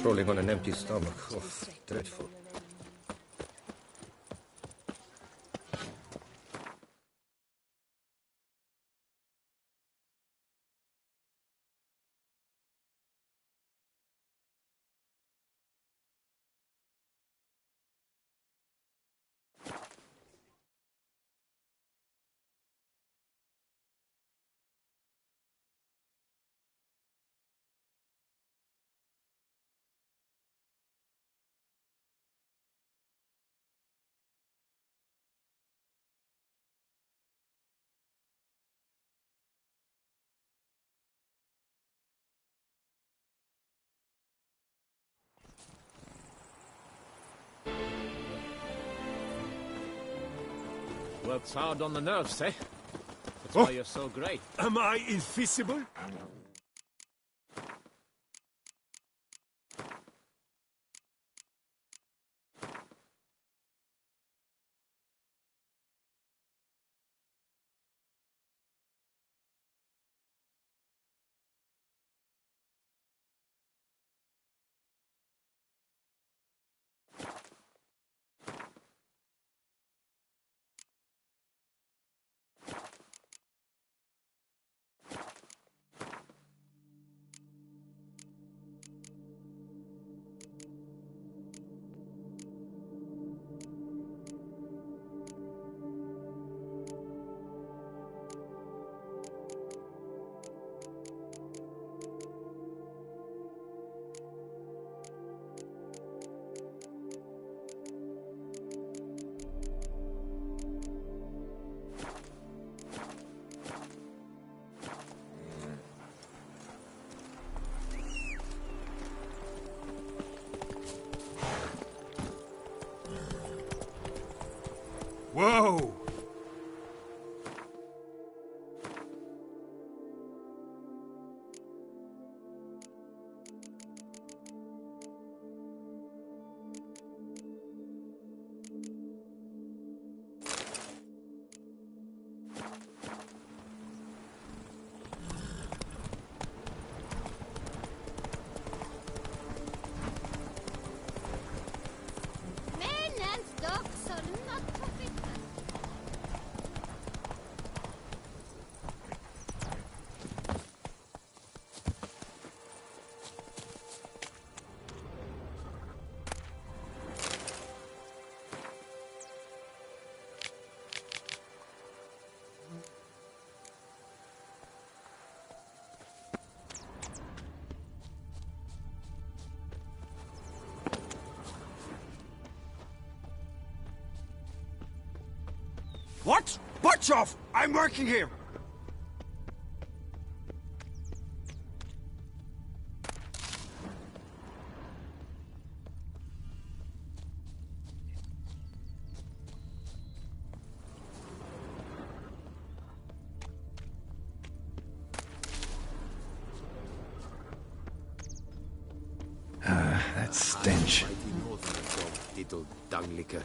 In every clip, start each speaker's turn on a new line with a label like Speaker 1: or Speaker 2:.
Speaker 1: crawling on an empty stomach. Oh, dreadful.
Speaker 2: Works hard on the nerves, eh? That's why you're so great.
Speaker 3: Am I invisible? Whoa! What? Butch off! I'm working here!
Speaker 4: That stench.
Speaker 2: Little dung liquor.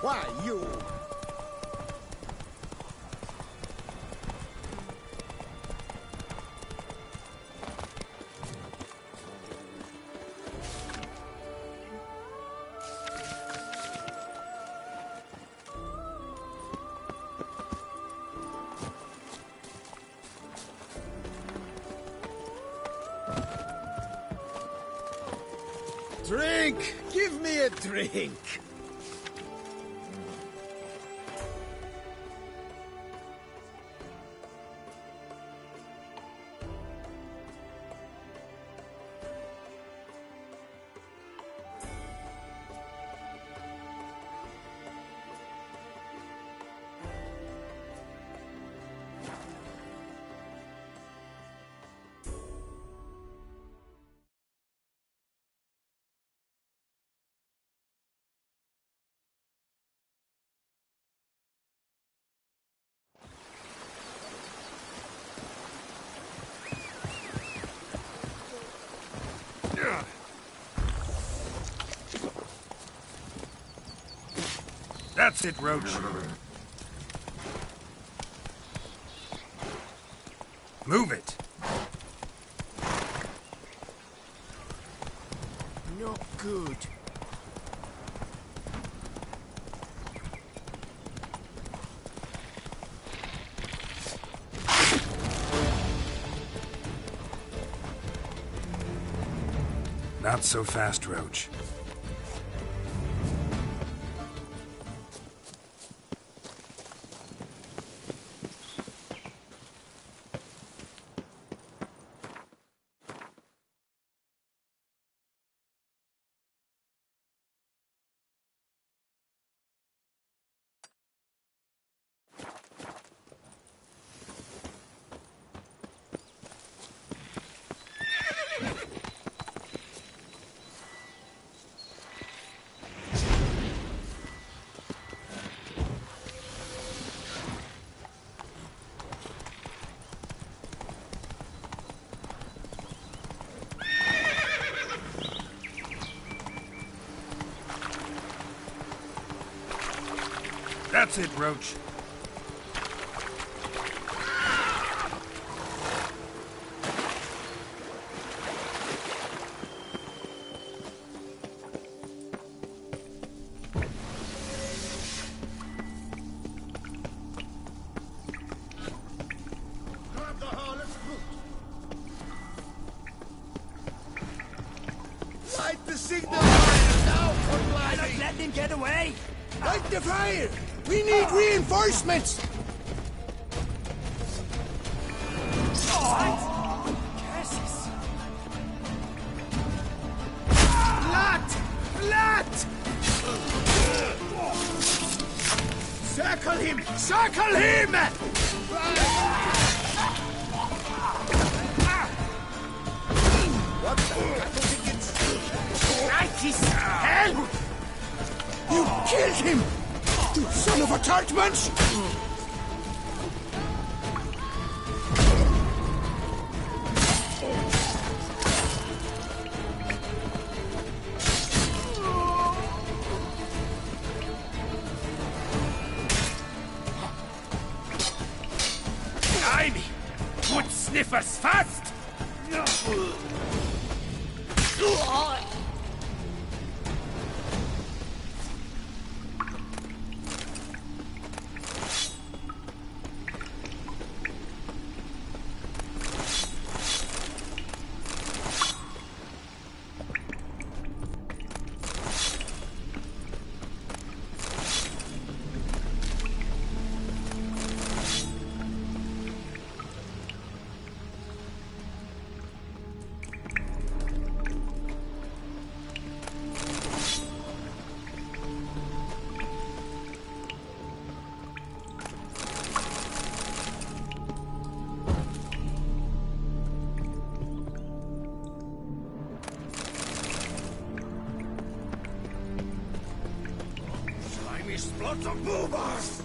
Speaker 5: Why, you... Drink! Give me a drink!
Speaker 4: That's it, Roach. Move it.
Speaker 5: Not good.
Speaker 4: Not so fast, Roach. That's it, Roach.
Speaker 5: Grab the harness boot. Light the signal fire now, Conlady!
Speaker 3: Let him get away!
Speaker 5: Light the fire! We need reinforcements! Flat! Flat! Circle him! Circle him! What the? Righteous hell! You killed him! You son of a tart munch!
Speaker 4: Blimey! Wood sniffers fast!
Speaker 5: Lots of movers!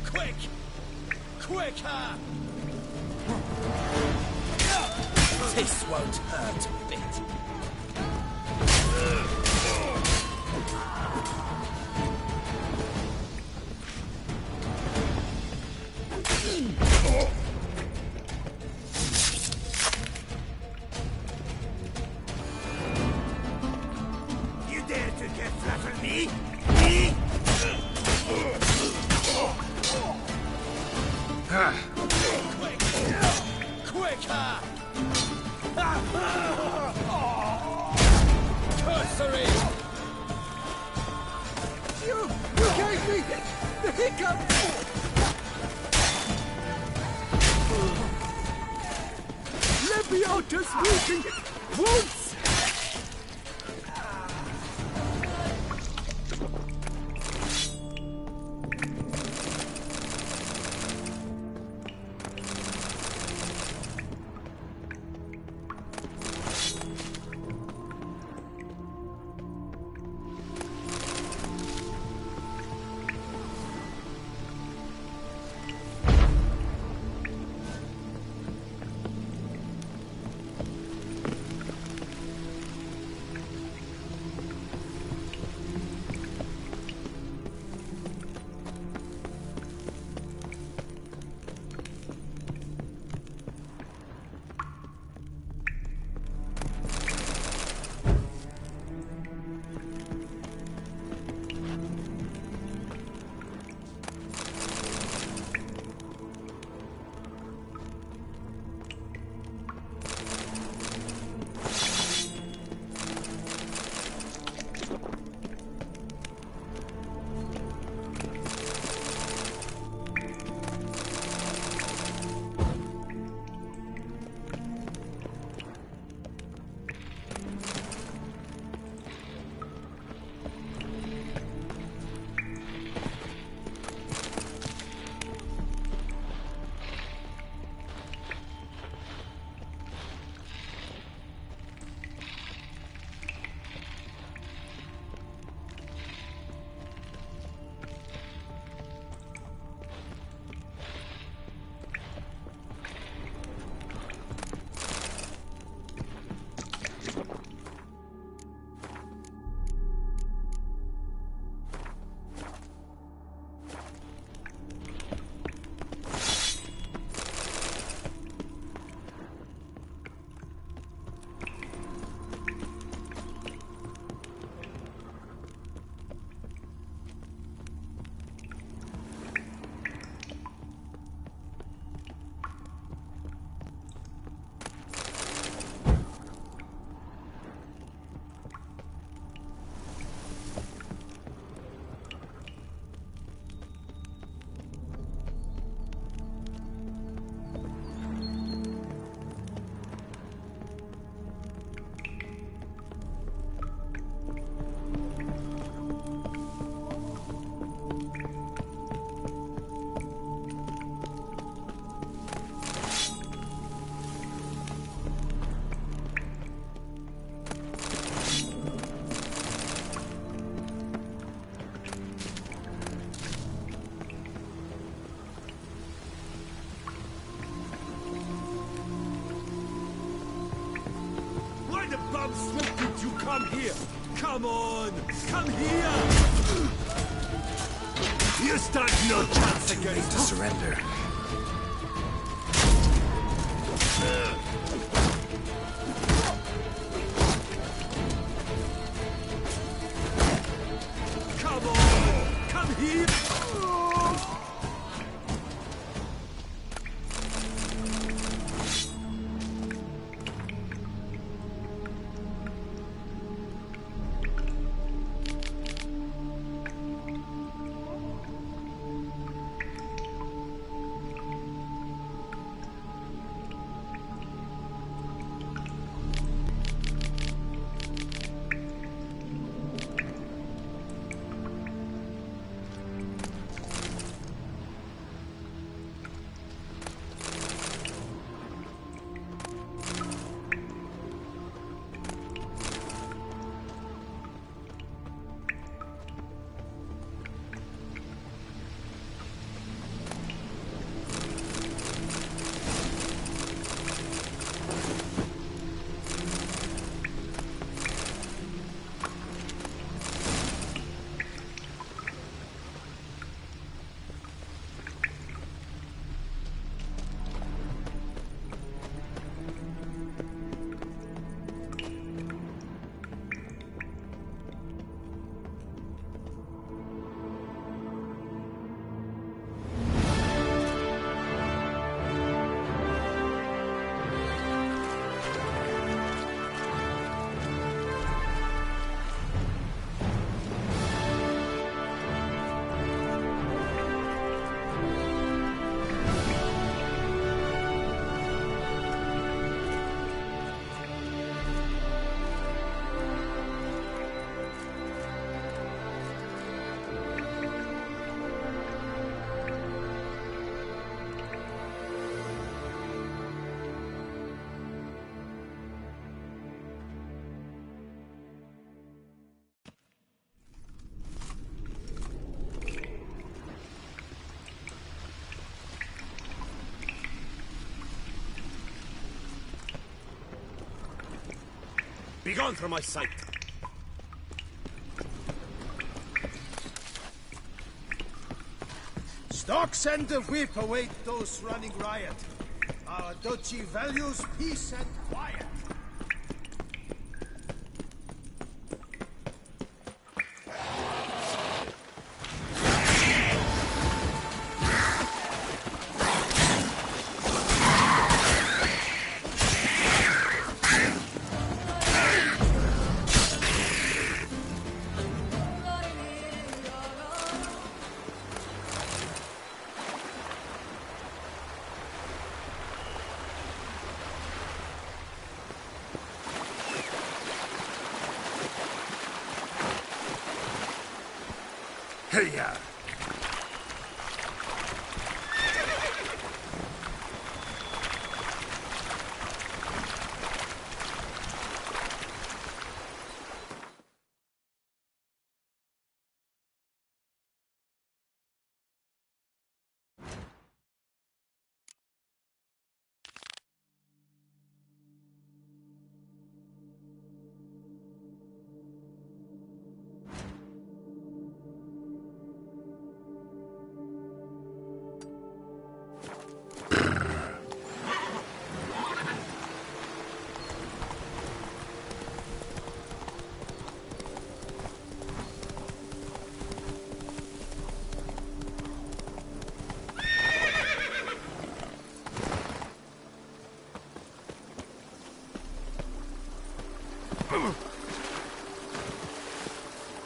Speaker 5: Quick! Quicker! This won't hurt a bit. You dare to get flat on me?
Speaker 2: Quicker! Cursory!
Speaker 5: You gave me the hiccup! Leviota's moving once!
Speaker 3: What did you come here? Come on! Come here! You stand no chance against
Speaker 4: To surrender.
Speaker 3: Come on! Come here! Begone from my sight.
Speaker 5: Stocks and the whip await those running riot. Our duchy values peace and quiet.
Speaker 4: Hey-ya!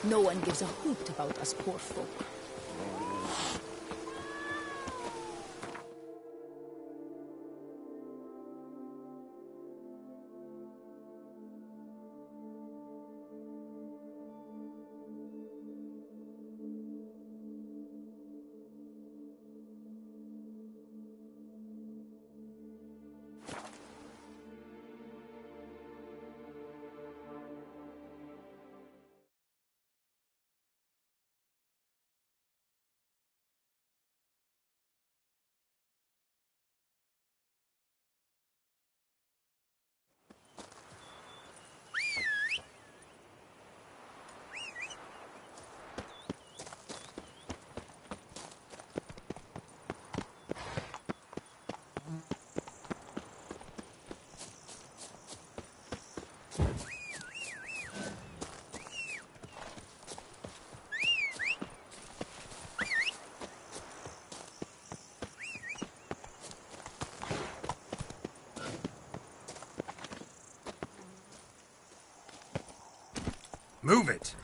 Speaker 6: No one gives a hoot about us poor folk.
Speaker 4: Move it!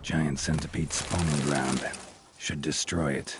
Speaker 7: Giant centipede spawning ground. Should destroy it.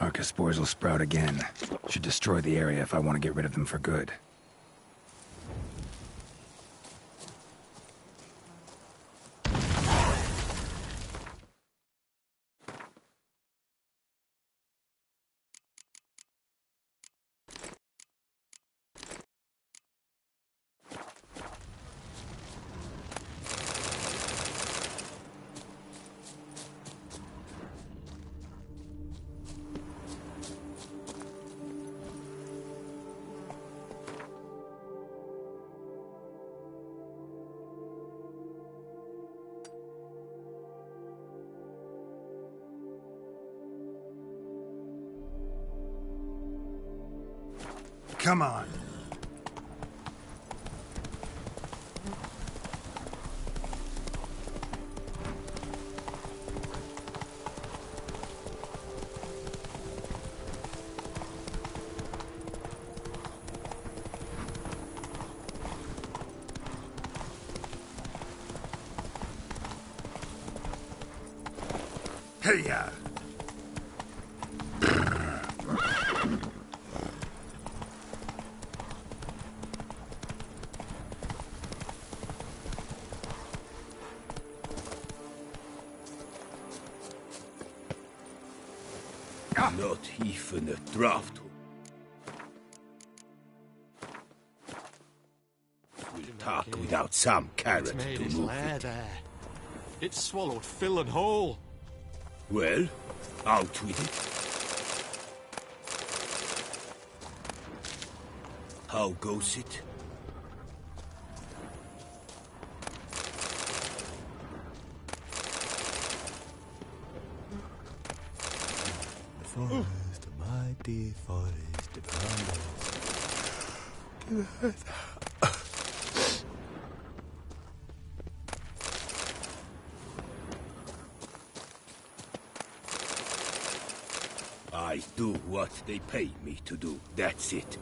Speaker 7: Archospores will sprout again. Should destroy the area if I want to get rid of them for good.
Speaker 4: Come on. Hey-ya!
Speaker 1: Not even a draft. We'll talk without some carrot
Speaker 3: It's made
Speaker 1: to
Speaker 3: his
Speaker 1: move
Speaker 3: lair
Speaker 1: it.
Speaker 3: there. It's swallowed fill and whole.
Speaker 1: Well, out with it. How goes it?
Speaker 5: Forest, a mighty forest of
Speaker 1: I do what they pay me to do. That's it.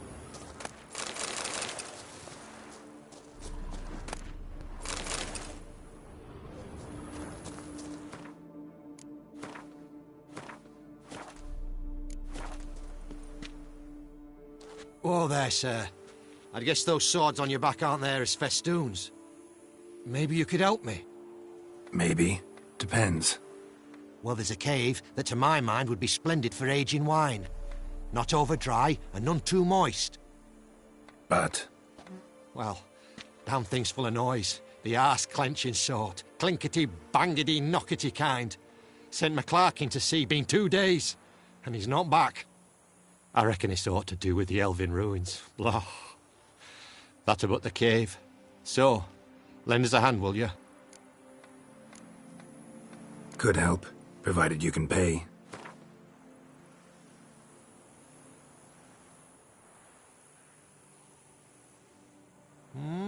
Speaker 8: Whoa there, sir. I guess those swords on your back aren't there as festoons. Maybe you could help me?
Speaker 7: Maybe. Depends.
Speaker 8: Well, there's a cave that to my mind would be splendid for aging wine. Not over dry and none too moist.
Speaker 7: But
Speaker 8: Well, damn thing's full of noise. The arse-clenching sort. Clinkety, bangety, knockety kind. Sent McClark in to sea, been 2 days. And he's not back. I reckon it's aught to do with the Elven ruins. Blah. That about the cave. So, lend us a hand, will you?
Speaker 7: could help, provided you can pay.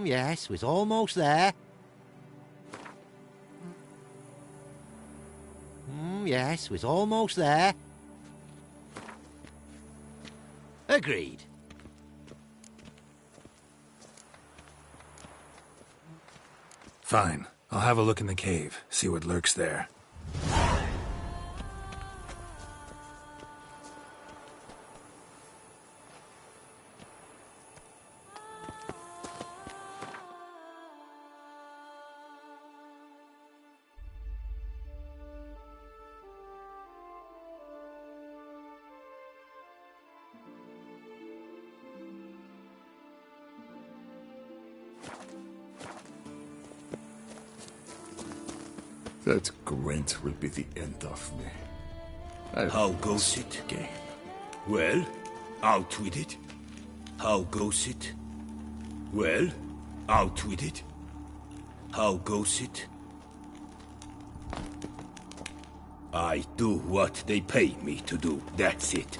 Speaker 8: Yes, we're almost there. Yes, we're almost there. Agreed.
Speaker 7: Fine. I'll have a look in the cave, see what lurks there.
Speaker 5: That Gwent will be the end of me.
Speaker 1: How goes it?
Speaker 5: Game.
Speaker 1: Well, out with it. How goes it? Well, out with it. How goes it? I do what they pay me to do. That's it.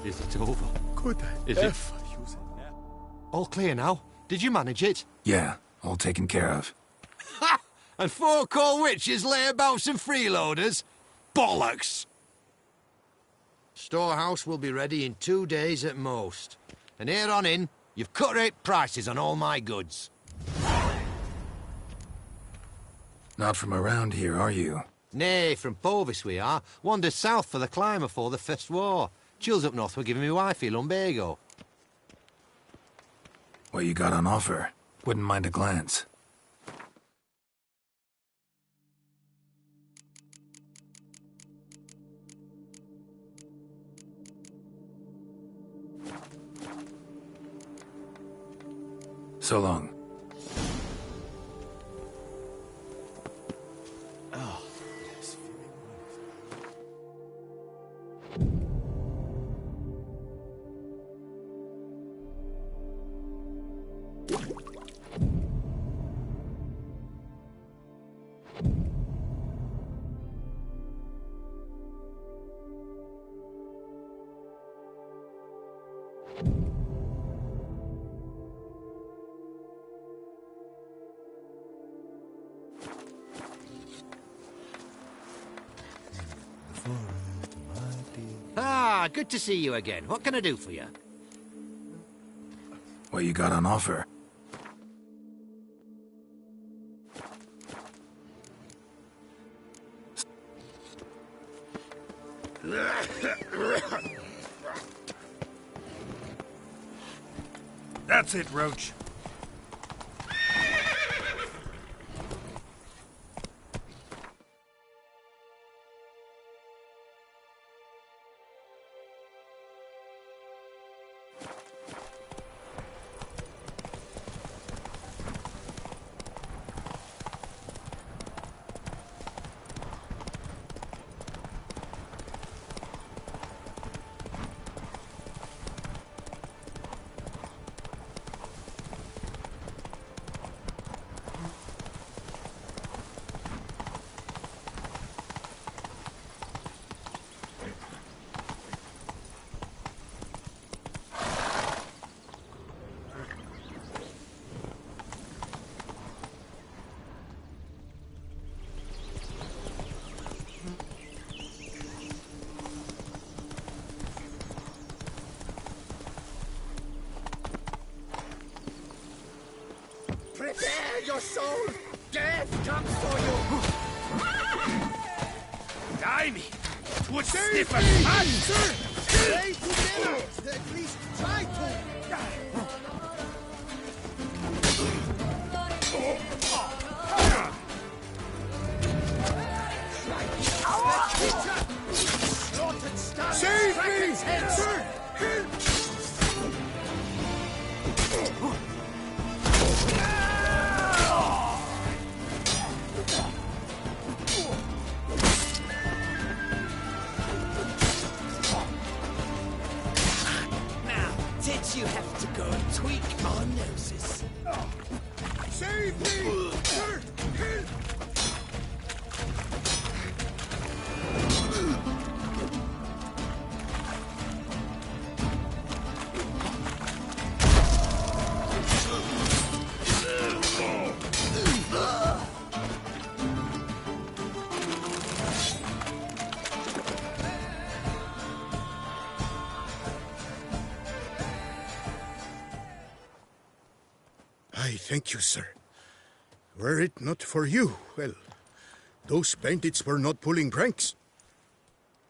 Speaker 8: Is it over?
Speaker 5: Could
Speaker 8: Is
Speaker 5: I
Speaker 8: it?
Speaker 5: ever use it now?
Speaker 8: All clear now? Did you manage it?
Speaker 7: Yeah, all taken care of.
Speaker 8: Ha! And 4 cold witches, layabouts and freeloaders? Bollocks! Storehouse will be ready in 2 days at most. And here on in, you've cut rate prices on all my goods.
Speaker 7: Not from around here, are you?
Speaker 8: Nay, from Povis we are. Wandered south for the climber for the First War. Chills up north were giving me wifey lumbago.
Speaker 7: What you got on offer? Wouldn't mind a glance. So long.
Speaker 8: Ah, good to see you again. What can I do for you?
Speaker 7: What you got on offer?
Speaker 4: That's it, Roach.
Speaker 5: Prepare your soul! Death comes for you!
Speaker 4: Die me! Would
Speaker 5: Save
Speaker 4: sniff
Speaker 5: me!
Speaker 4: a hand!
Speaker 5: Sir! Stay together! At least try to! Save me! Sir!
Speaker 3: Did you have to go and tweak our noses?
Speaker 5: Save me! Sir! I thank you, sir. Were it not for you, well, those bandits were not pulling pranks.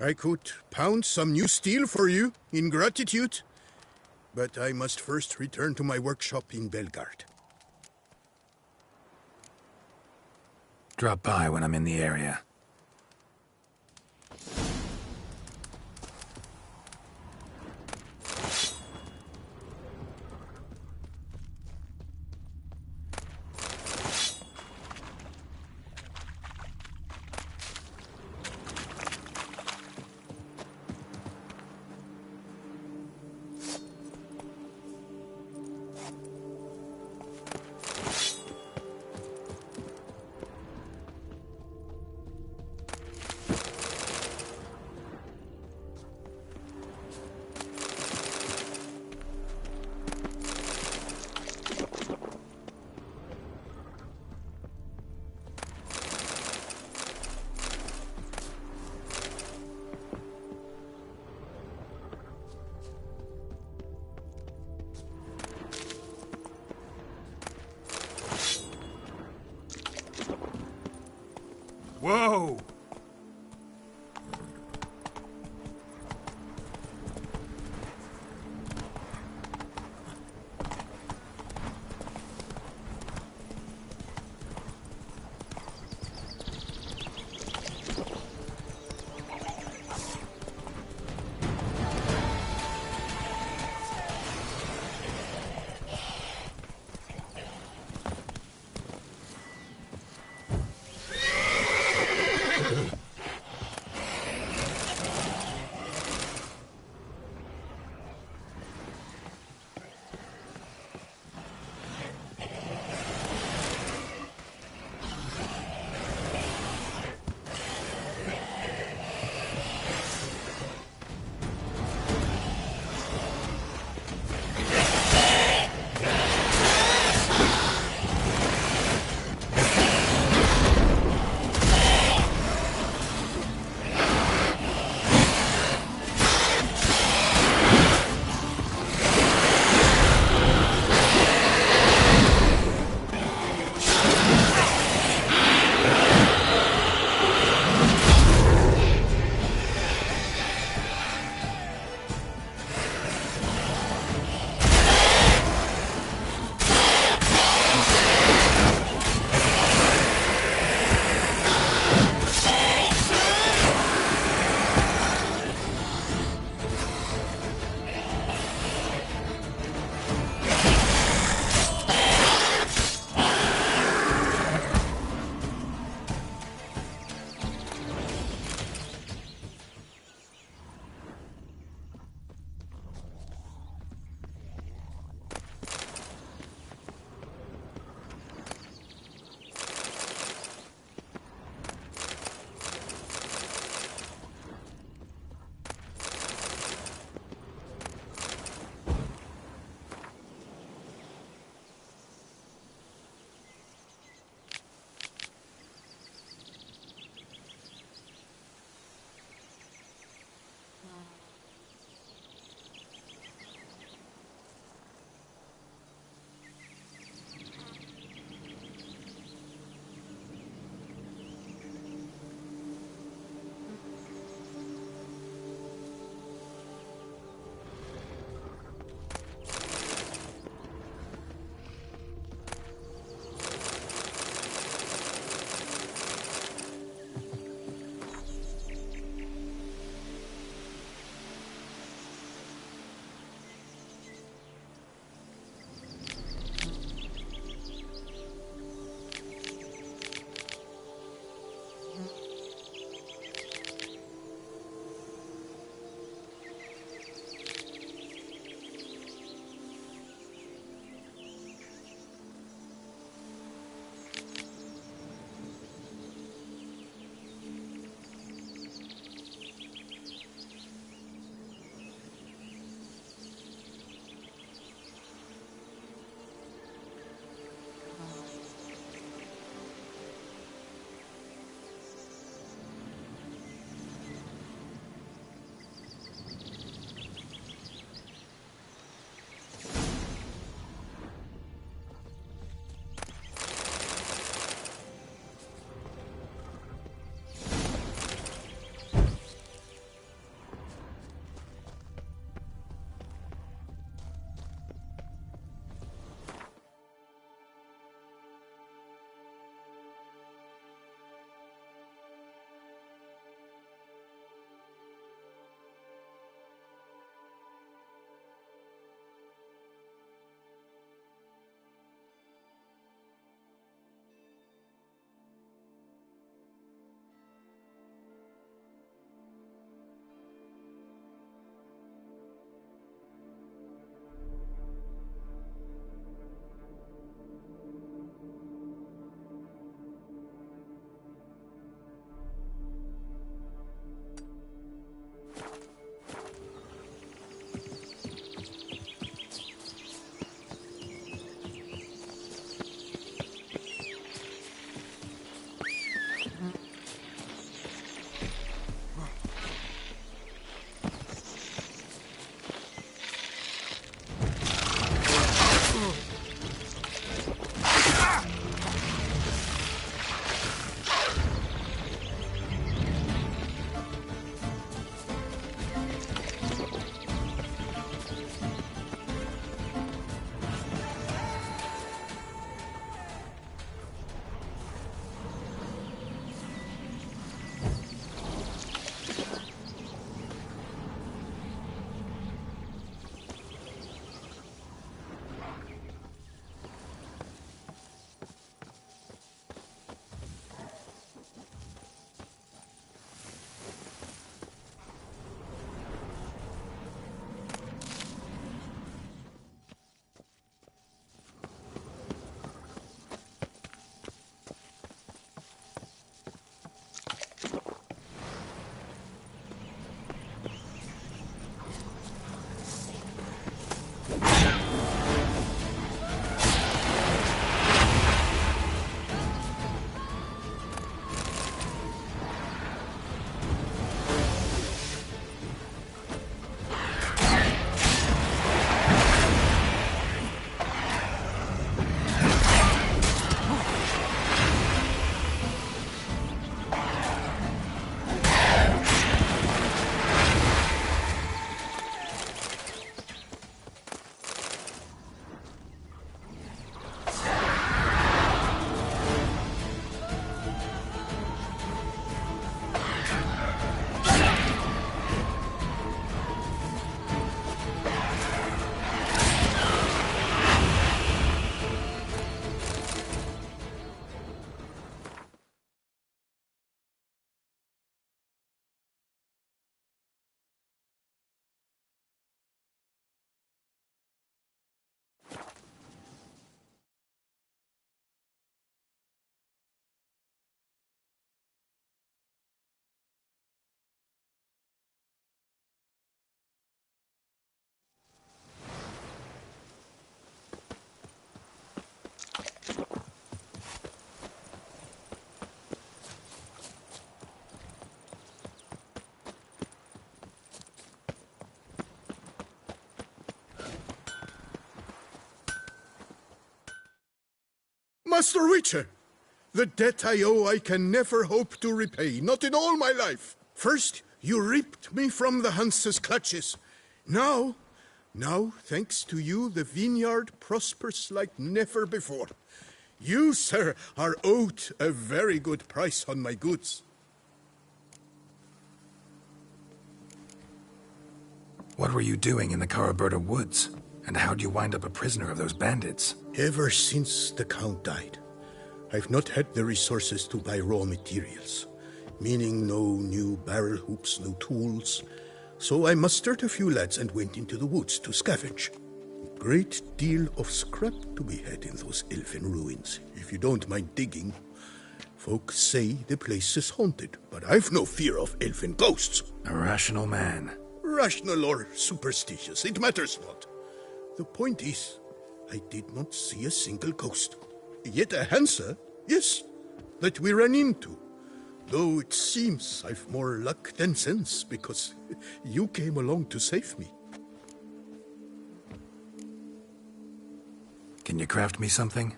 Speaker 5: I could pound some new steel for you in gratitude, but I must first return to my workshop in Belgard.
Speaker 7: Drop by when I'm in the area.
Speaker 4: Whoa!
Speaker 5: Master Witcher! The debt I owe I can never hope to repay, not in all my life. First, you ripped me from the Hanse's clutches. Now, thanks to you, the vineyard prospers like never before. You, sir, are owed a very good price on my goods.
Speaker 7: What were you doing in the Caraberta woods? And how'd you wind up a prisoner of those bandits?
Speaker 5: Ever since the Count died, I've not had the resources to buy raw materials, meaning no new barrel hoops, no tools. So I mustered a few lads and went into the woods to scavenge. Great deal of scrap to be had in those elfin ruins, if you don't mind digging. Folks say the place is haunted, but I've no fear of elfin ghosts.
Speaker 7: A rational man.
Speaker 5: Rational or superstitious, it matters not. The point is, I did not see a single ghost. Yet a Hansa, yes, that we ran into. Though it seems I've more luck than sense, because you came along to save me.
Speaker 7: Can you craft me something?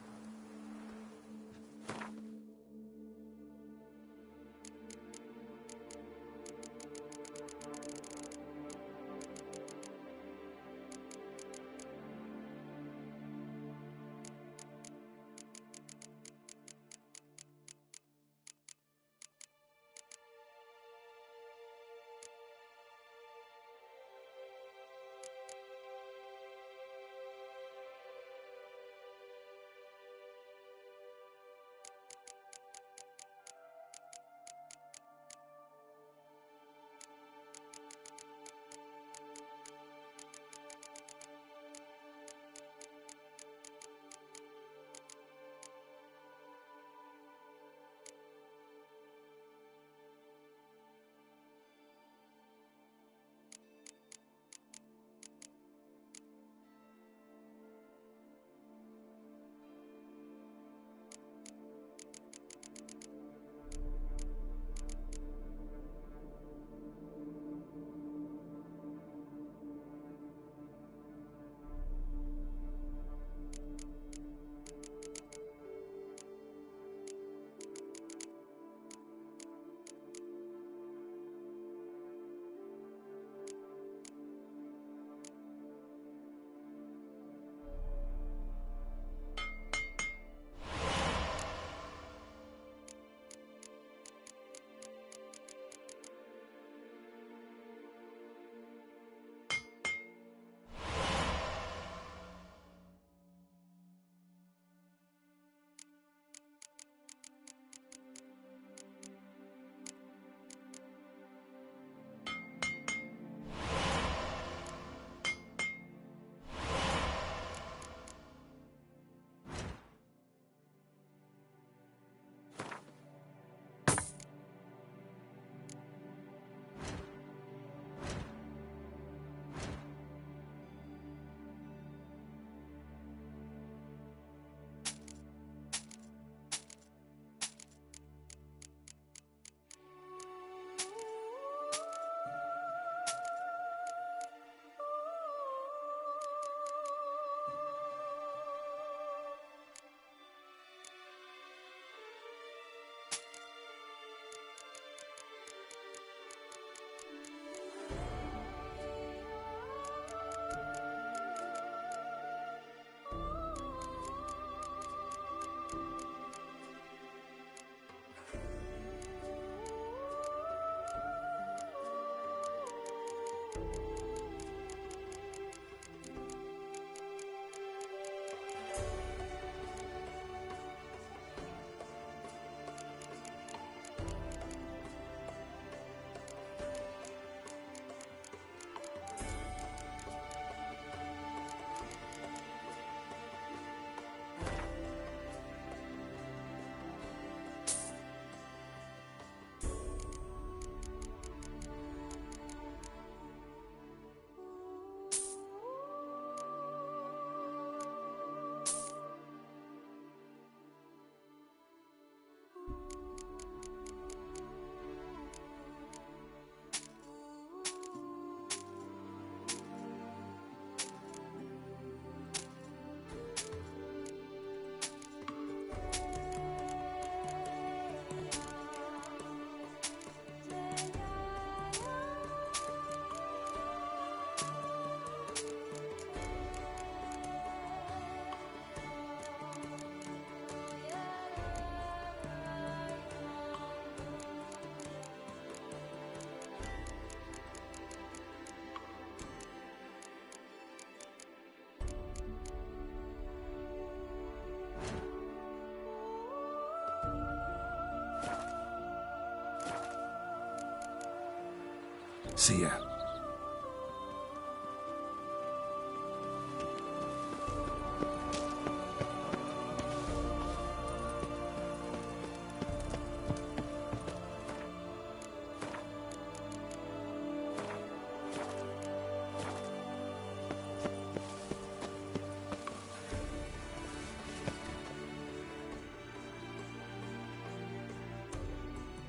Speaker 7: See ya.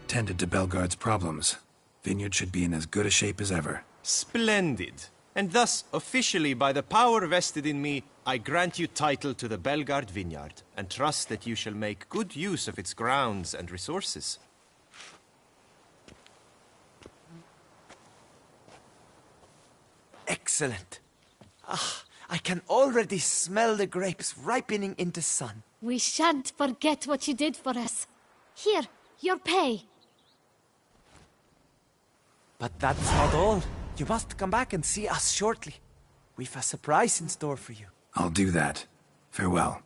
Speaker 7: Tended to Belgard's problems. Vineyard should be in as good a shape as ever.
Speaker 9: Splendid. And thus, officially, by the power vested in me, I grant you title to the Belgard Vineyard, and trust that you shall make good use of its grounds and resources.
Speaker 10: Excellent. Ah, I can already smell the grapes ripening in the sun.
Speaker 11: We shan't forget what you did for us. Here, your pay.
Speaker 10: But that's not all. You must come back and see us shortly. We've a surprise in store for you.
Speaker 7: I'll do that. Farewell.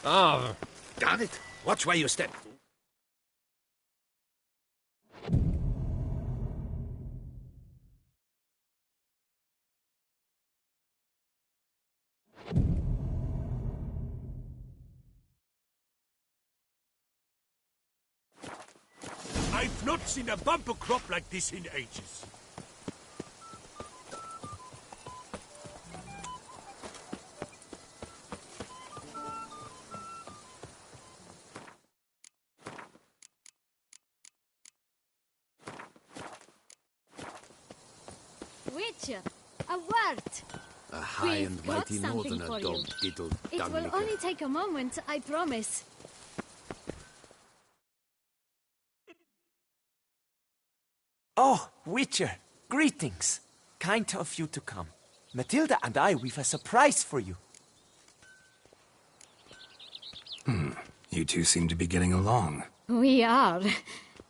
Speaker 2: Ah,
Speaker 1: Got it. Watch where you step.
Speaker 3: I've not seen a bumper crop like this in ages.
Speaker 11: Witcher, a word.
Speaker 1: A high
Speaker 11: We've
Speaker 1: and
Speaker 11: got
Speaker 1: mighty
Speaker 11: something
Speaker 1: northerner
Speaker 11: for you.
Speaker 1: dog diddle
Speaker 11: It will
Speaker 1: dumlicker.
Speaker 11: only take a moment, I promise.
Speaker 10: Oh, Witcher, greetings. Kind of you to come. Matilda and I, we've a surprise for you.
Speaker 7: You two seem to be getting along.
Speaker 11: We are.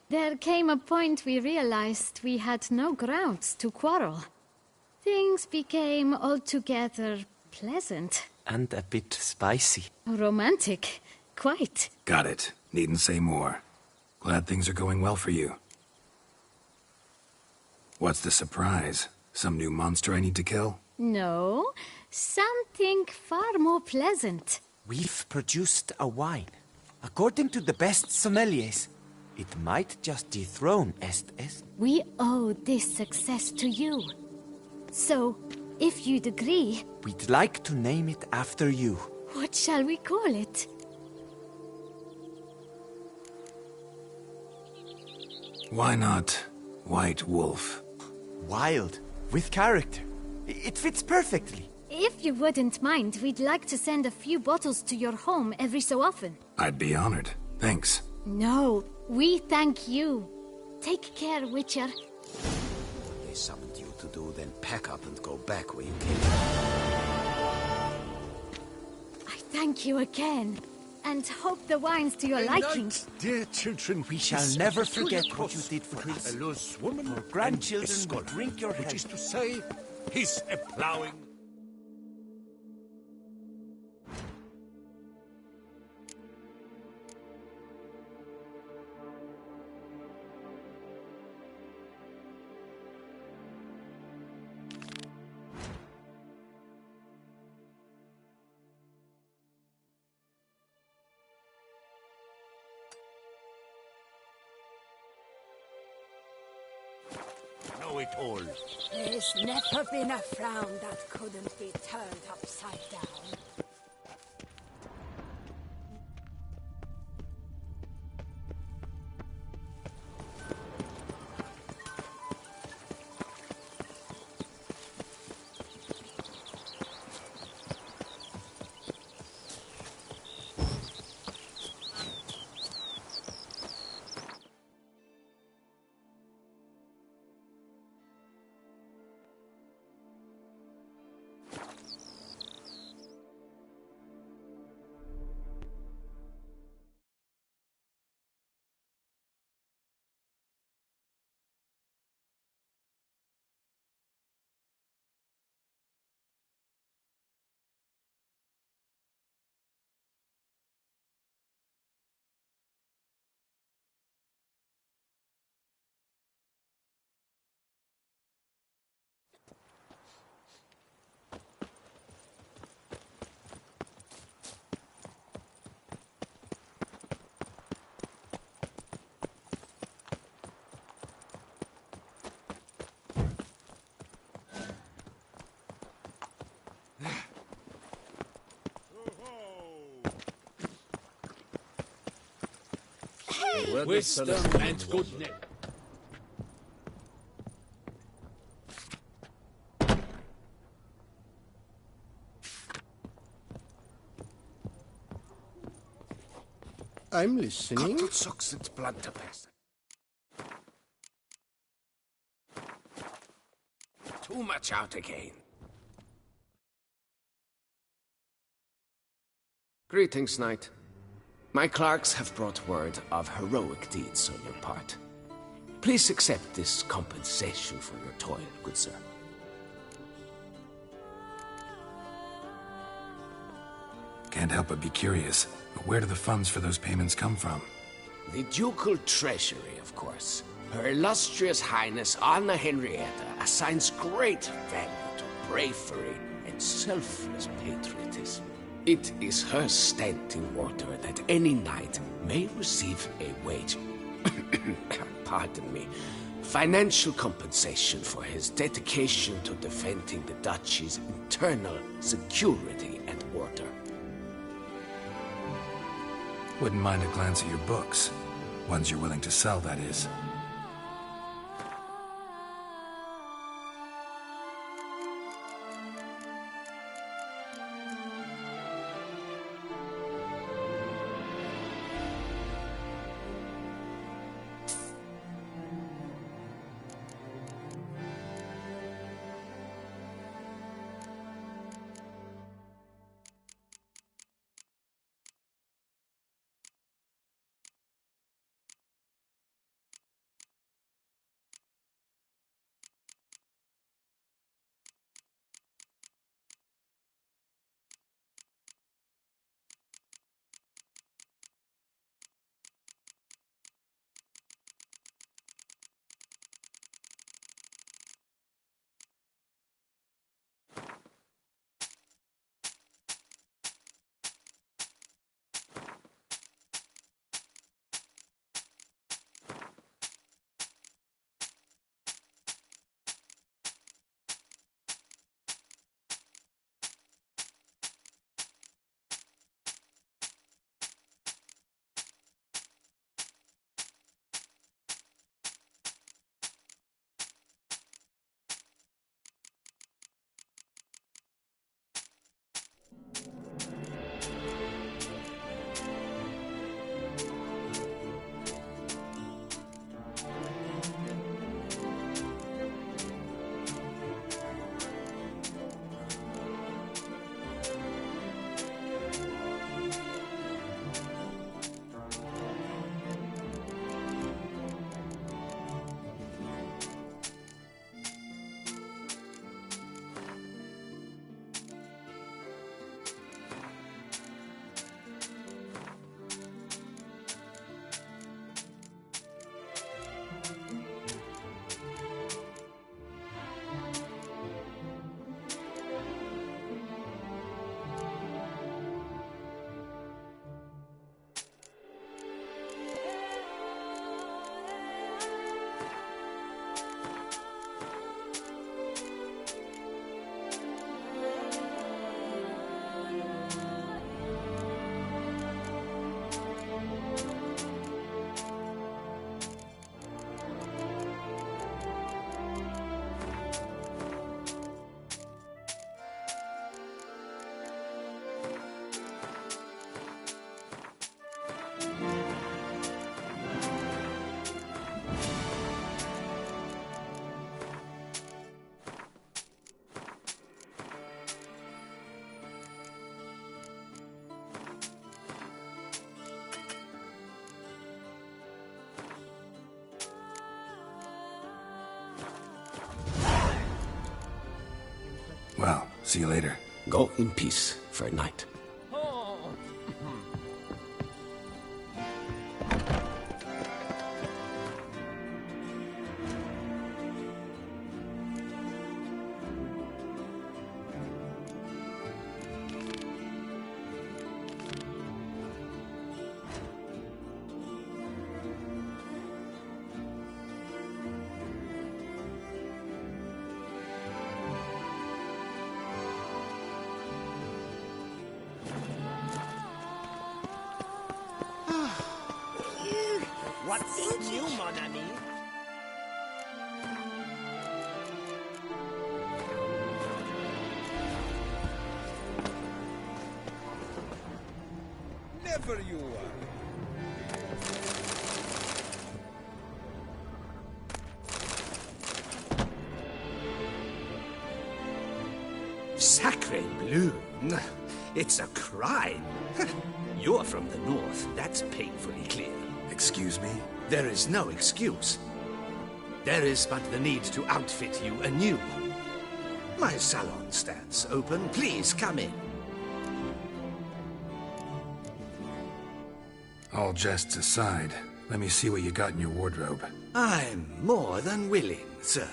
Speaker 11: There came a point we realized we had no grounds to quarrel. Things became altogether pleasant.
Speaker 10: And a bit spicy.
Speaker 11: Romantic. Quite.
Speaker 7: Got it. Needn't say more. Glad things are going well for you. What's the surprise? Some new monster I need to kill?
Speaker 11: No, something far more pleasant.
Speaker 10: We've produced a wine. According to the best sommeliers, it might just dethrone Est.
Speaker 11: We owe this success to you. So, if you'd agree,
Speaker 10: We'd like to name it after you.
Speaker 11: what shall we call it?
Speaker 7: Why not White Wolf?
Speaker 10: Wild, with character. It fits perfectly.
Speaker 11: If you wouldn't mind, we'd like to send a few bottles to your home every so often.
Speaker 7: I'd be honored. Thanks.
Speaker 11: No, we thank you. Take care, Witcher.
Speaker 1: They summoned you to do, then pack up and go back where you came.
Speaker 11: I thank you again, and hope the wine's to your liking.
Speaker 3: Dear children,
Speaker 10: We shall never forget what you did for us.
Speaker 3: a lost woman
Speaker 10: Our
Speaker 3: and
Speaker 10: grandchildren
Speaker 3: a
Speaker 10: will
Speaker 3: scholar,
Speaker 10: drink your
Speaker 3: which is
Speaker 10: health.
Speaker 3: to say, he's a plowing. Know it all.
Speaker 6: There's never been a frown that couldn't be turned upside down.
Speaker 2: Wisdom and goodness.
Speaker 5: I'm listening.
Speaker 12: Too much out again. Greetings, knight. My clerks have brought word of heroic deeds on your part. Please accept this compensation for your toil, good sir.
Speaker 7: Can't help but be curious. But where do the funds for those payments come from?
Speaker 12: The ducal treasury, of course. Her illustrious highness Anna Henrietta assigns great value to bravery and selfless patriotism. It is her standing order that any knight may receive a wage, pardon me, financial compensation for his dedication to defending the duchy's internal security and order.
Speaker 7: Wouldn't mind a glance at your books. Ones you're willing to sell, that is. Well, see you later.
Speaker 12: Go in peace, fair knight.
Speaker 6: stinky.
Speaker 2: You, mon ami.
Speaker 3: Never you are.
Speaker 13: Sacre bleu! It's a crime. You're from the north, that's painfully clear.
Speaker 7: Excuse me?
Speaker 13: There is no excuse. There is but the need to outfit you anew. My salon stands open. Please come in.
Speaker 7: All jests aside, let me see what you got in your wardrobe.
Speaker 13: I'm more than willing, sir.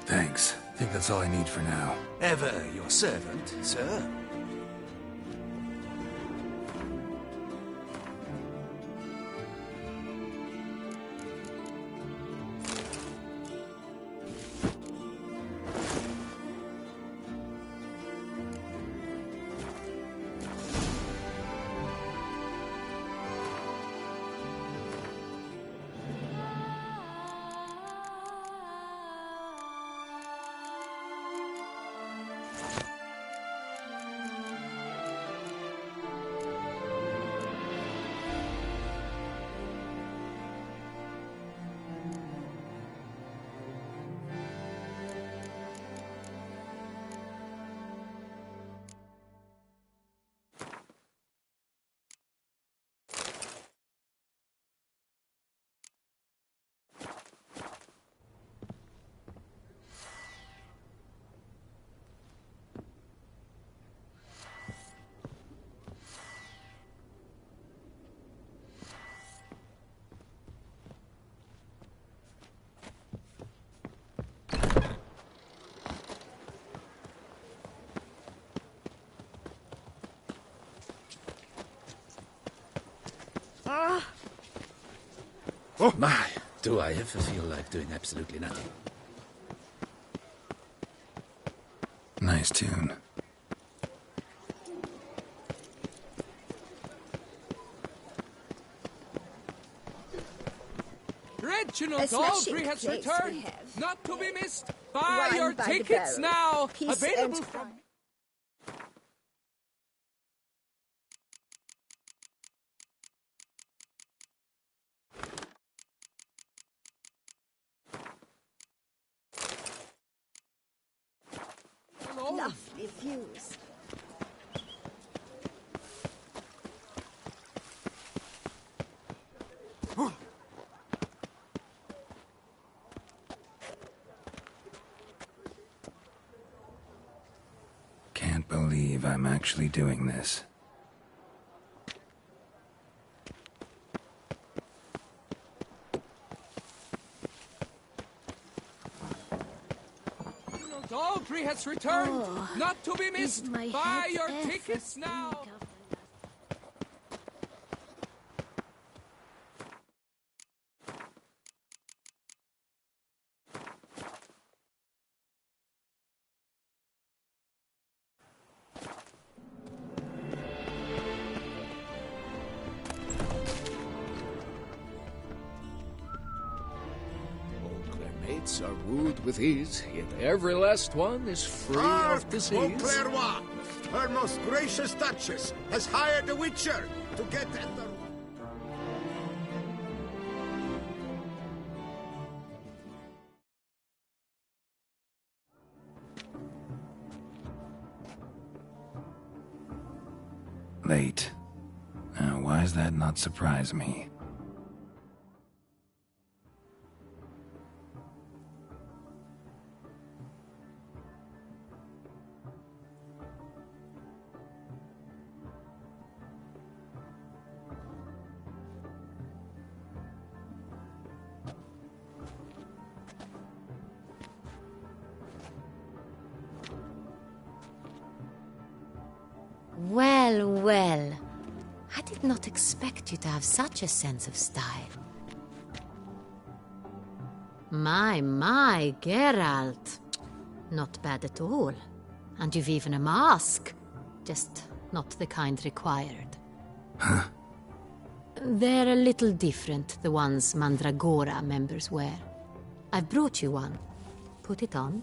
Speaker 7: Thanks. I think that's all I need for now.
Speaker 13: Ever your servant, sir.
Speaker 3: Oh my, do I ever feel like doing absolutely nothing?
Speaker 7: Nice tune.
Speaker 2: Reginald
Speaker 6: A
Speaker 2: Daltrey
Speaker 6: smashing
Speaker 2: has
Speaker 6: place
Speaker 2: returned,
Speaker 6: we have.
Speaker 2: not to be missed. Buy
Speaker 6: Wine
Speaker 2: your
Speaker 6: by the
Speaker 2: tickets
Speaker 6: barrel.
Speaker 2: now.
Speaker 6: Peace
Speaker 2: Available
Speaker 6: and
Speaker 2: from.
Speaker 6: Lovely views.
Speaker 7: Can't believe I'm actually doing this.
Speaker 2: Reginald Daltrey has returned, not to be
Speaker 11: Is
Speaker 2: missed.
Speaker 11: my
Speaker 2: Buy
Speaker 11: head
Speaker 2: your
Speaker 11: ever
Speaker 2: tickets now.
Speaker 11: think of
Speaker 12: mates are wooed with ease, yet every last one is free of disease.
Speaker 5: Her most gracious Duchess has hired a Witcher to get at the...
Speaker 7: Late. Why does that not surprise me?
Speaker 14: Well, well. I did not expect you to have such a sense of style. My, Geralt. Not bad at all. And you've even a mask. Just not the kind required.
Speaker 7: Huh?
Speaker 14: They're a little different, the ones Mandragora members wear. I've brought you one. Put it on.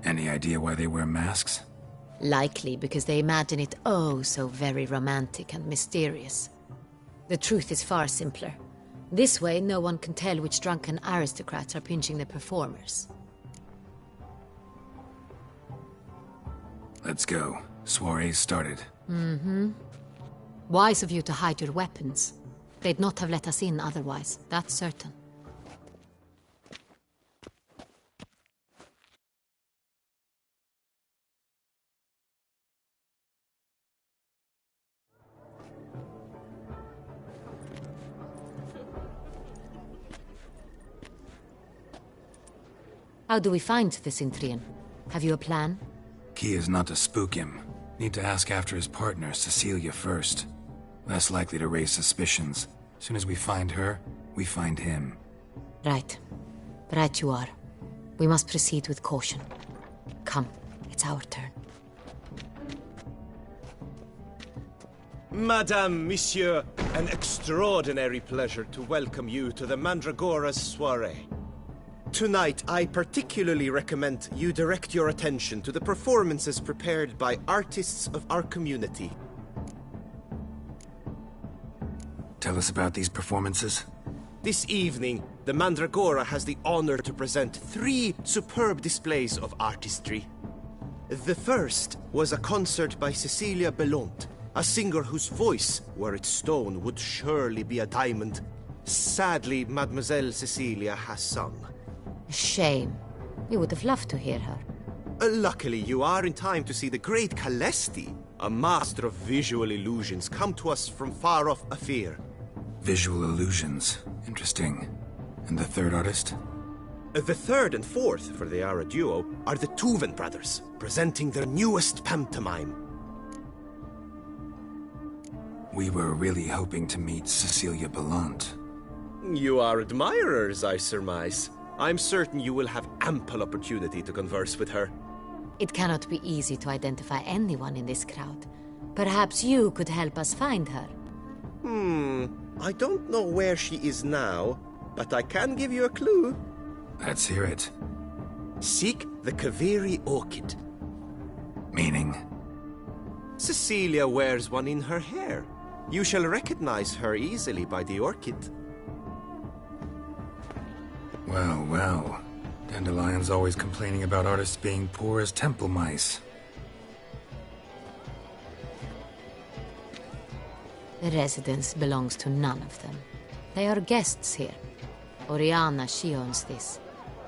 Speaker 7: Any idea why they wear masks?
Speaker 14: Likely because they imagine it oh so very romantic and mysterious. The truth is far simpler. This way, no one can tell which drunken aristocrats are pinching the performers.
Speaker 7: Let's go. Soiree's started.
Speaker 14: Mm-hmm. Wise of you to hide your weapons. They'd not have let us in otherwise, that's certain. How do we find the Cintrian? Have you a plan?
Speaker 7: Key is not to spook him. Need to ask after his partner, Cecilia, first. Less likely to raise suspicions. Soon as we find her, we find him.
Speaker 14: Right. Right you are. We must proceed with caution. Come, it's our turn.
Speaker 9: Madame, Monsieur, an extraordinary pleasure to welcome you to the Mandragora's soiree. Tonight, I particularly recommend you direct your attention to the performances prepared by artists of our community.
Speaker 7: Tell us about these performances.
Speaker 9: This evening, the Mandragora has the honor to present 3 superb displays of artistry. The first was a concert by Cecilia Belont, a singer whose voice, were it stone, would surely be a diamond. Sadly, Mademoiselle Cecilia has sung.
Speaker 14: Shame. We would have loved to hear her.
Speaker 9: Luckily, you are in time to see the great Calesti, a master of visual illusions, come to us from far off Afir.
Speaker 7: Visual illusions. Interesting. And the third artist?
Speaker 9: The third and fourth, for they are a duo, are the Tuven brothers, presenting their newest pantomime.
Speaker 7: We were really hoping to meet Cecilia Belont.
Speaker 9: You are admirers, I surmise. I'm certain you will have ample opportunity to converse with her.
Speaker 14: It cannot be easy to identify anyone in this crowd. Perhaps you could help us find her.
Speaker 9: I don't know where she is now, but I can give you a clue.
Speaker 7: Let's hear it.
Speaker 9: Seek the Kaviri orchid.
Speaker 7: Meaning?
Speaker 9: Cecilia wears one in her hair. You shall recognize her easily by the orchid.
Speaker 7: Well, well. Dandelion's always complaining about artists being poor as temple mice.
Speaker 14: The residence belongs to none of them. They are guests here. Oriana, she owns this.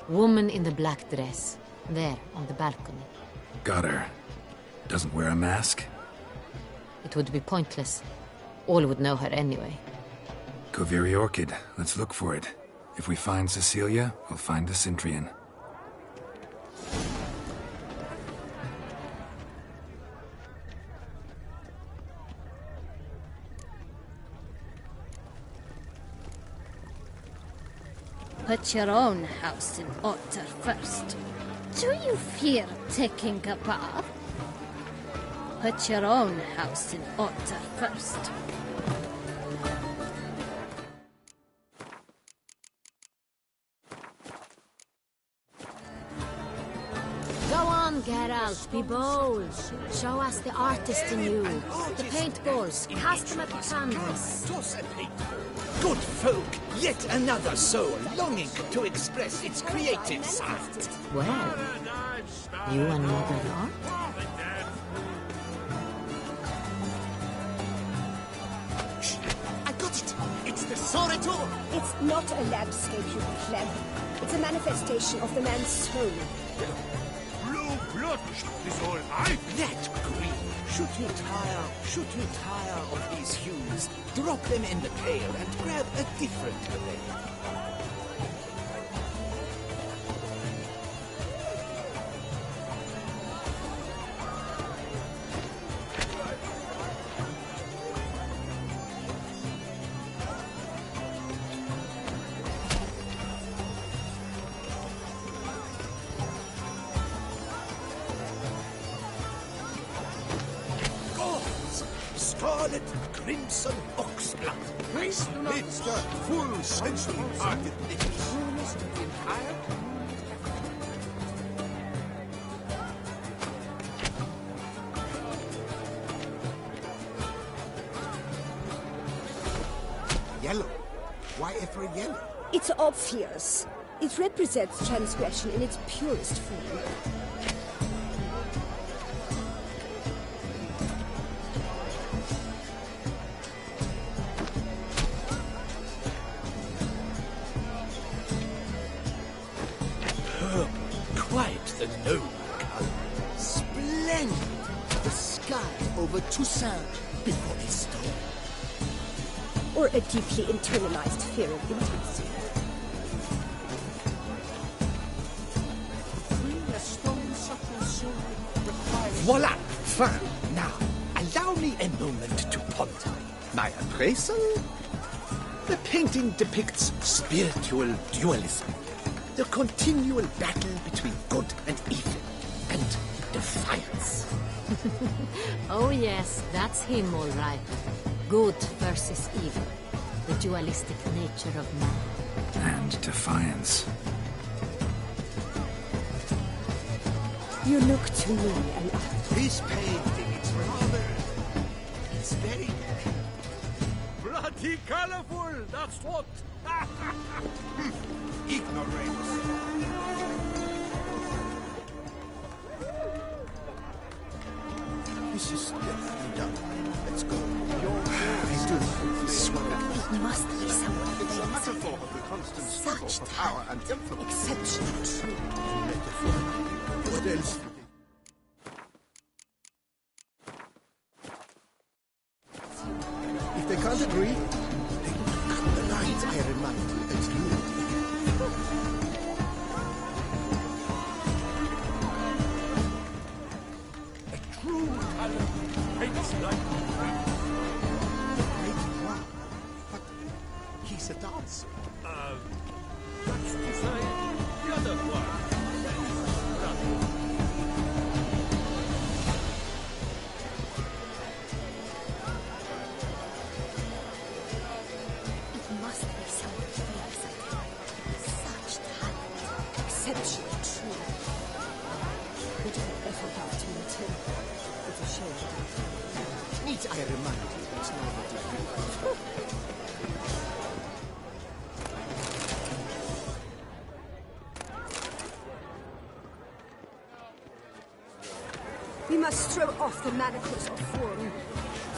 Speaker 14: Woman in the black dress. There, on the balcony.
Speaker 7: Got her. Doesn't wear a mask?
Speaker 14: It would be pointless. All would know her anyway.
Speaker 7: Kaviri Orchid. Let's look for it. If we find Cecilia, we'll find the Cintrian.
Speaker 11: Put your own house in order first. Do you fear taking a bath? Put your own house in order first.
Speaker 14: yourself. Be bold. Show us the artist in you. The paintballs. Cast them at the canvas.
Speaker 13: Good folk, yet another soul longing to express its creative side.
Speaker 14: Well, you and modern art?
Speaker 13: I got it! It's the Soretor!
Speaker 6: It's not a landscape, you pleb. It's a manifestation of the man's soul.
Speaker 4: Blue blood is all right.
Speaker 13: That green. Should you tire of these hues, drop them in the pail and grab a different array. Scarlet, crimson, oxblood. It's the full sensory-hearted mix.
Speaker 15: Yellow? Why ever yellow?
Speaker 6: It's obvious. It represents transgression in its purest form.
Speaker 13: Quite the noble color. Splendid! The sky over Toussaint before the storm.
Speaker 6: Or a deeply internalized fear of intimacy.
Speaker 13: Voila! Fine. Now, allow me a moment to ponder. My appraisal? The painting depicts spiritual dualism. The continual battle between good and evil. And defiance.
Speaker 14: Oh yes, that's him all right. Good versus evil. The dualistic nature of man.
Speaker 7: And defiance.
Speaker 6: You look to me and
Speaker 13: This painting, it's very...
Speaker 4: Bloody colorful, that's what.
Speaker 15: Ignoramus.
Speaker 5: This is definitely done. Let's go.
Speaker 6: it must be someone
Speaker 15: It's a
Speaker 6: famous.
Speaker 15: metaphor of the constant struggle
Speaker 6: Such
Speaker 15: for power and influence.
Speaker 6: Exceptional true.
Speaker 5: What else? If they can't agree, they cut the lines. I remind you, it's unity.
Speaker 4: A true talent paints like
Speaker 15: Great one. But he's a dancer.
Speaker 4: that's to say, the other one.
Speaker 6: It must be someone famous. Such talent. Exceptional true. Would have ever loved to meet him. It's a shame.
Speaker 5: Need I remind you, it's not what you think.
Speaker 6: We must throw off the manacles of form.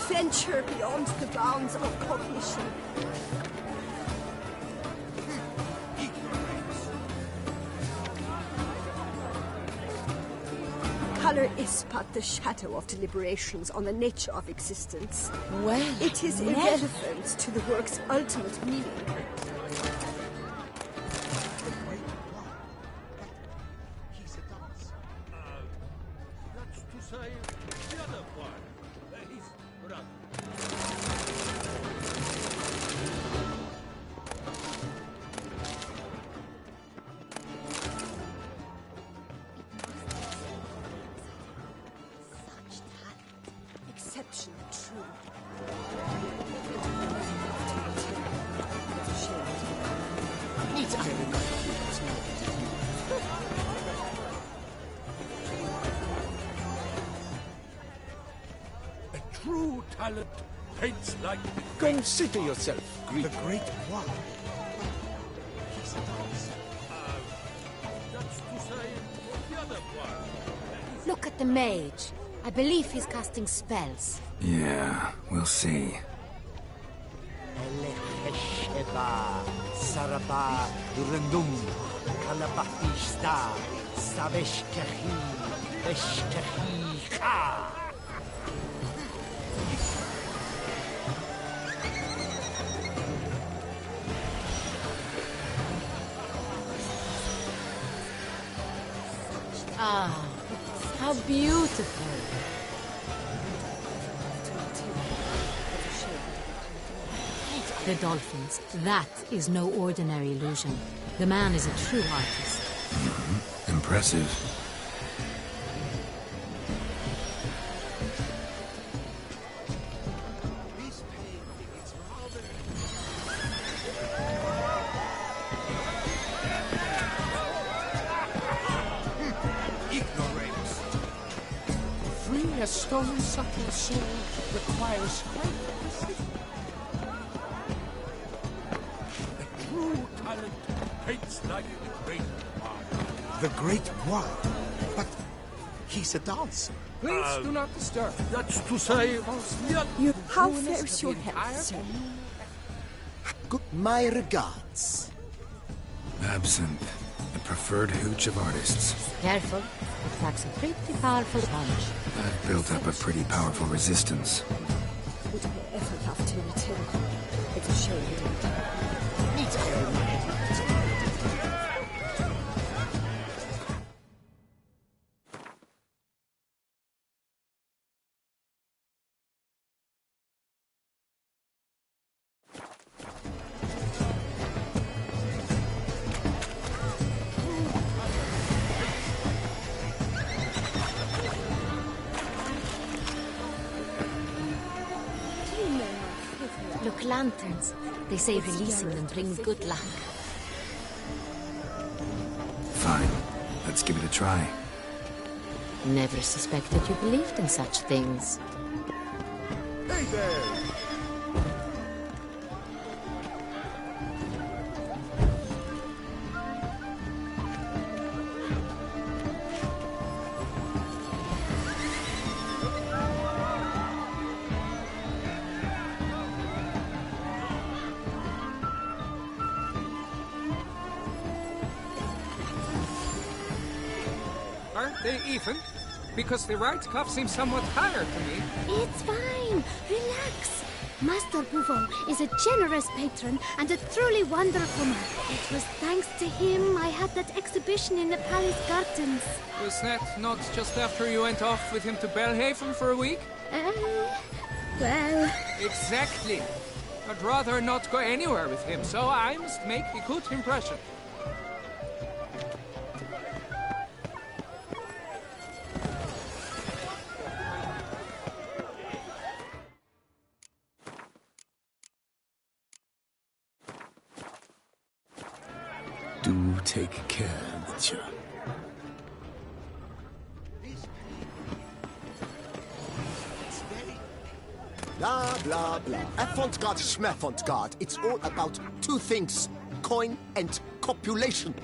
Speaker 6: Venture beyond the bounds of cognition. Color is but the shadow of deliberations on the nature of existence.
Speaker 14: Well,
Speaker 6: It is
Speaker 14: never.
Speaker 6: irrelevant to the work's ultimate meaning.
Speaker 15: He's a dancer.
Speaker 4: That's to say, the other one. His brother.
Speaker 6: Such talent. Exceptional true. It's a shame.
Speaker 4: talent paints like the
Speaker 13: Consider yourself greeted.
Speaker 15: The great one.
Speaker 4: He's a dancer. That's to say, the other one.
Speaker 14: Look at the mage. I believe he's casting spells.
Speaker 7: Yeah, we'll see.
Speaker 8: Elechesheba, Saraba, Durandum, Kalabatista, Saveshkahi, Eshkahi,
Speaker 14: Ah, how beautiful. The dolphins. That is no ordinary illusion. The man is a true artist.
Speaker 7: Impressive.
Speaker 12: Ignorance. Free a stone subtle soul requires quite precision.
Speaker 4: True talent paints like the great one.
Speaker 15: The great one. But he's a dancer.
Speaker 13: Please do not disturb.
Speaker 4: That's to say, the other.
Speaker 6: How fares your health, sir?
Speaker 15: My regards.
Speaker 7: Absinthe, the preferred hooch of artists.
Speaker 14: Careful. It packs a pretty powerful punch.
Speaker 7: I've built up a pretty powerful resistance.
Speaker 6: Would I ever love to return? It's a shame you don't.
Speaker 15: Needs iron.
Speaker 14: Look, lanterns. They say releasing them brings good luck.
Speaker 7: Fine. Let's give it a try.
Speaker 14: Never suspected you believed in such things.
Speaker 15: Hey there!
Speaker 13: Aren't they even? Because the right cuff seems somewhat higher to me.
Speaker 11: It's fine. Relax. Master Bouveau is a generous patron and a truly wonderful man. It was thanks to him I had that exhibition in the palace gardens.
Speaker 13: Was that not just after you went off with him to Belhaven for a week?
Speaker 11: Well...
Speaker 13: Exactly. I'd rather not go anywhere with him, so I must make a good impression.
Speaker 1: Do take care, monsieur.
Speaker 15: Blah, blah, blah. Avant-garde, schmavant-garde. It's all about two things. Coin and copulation.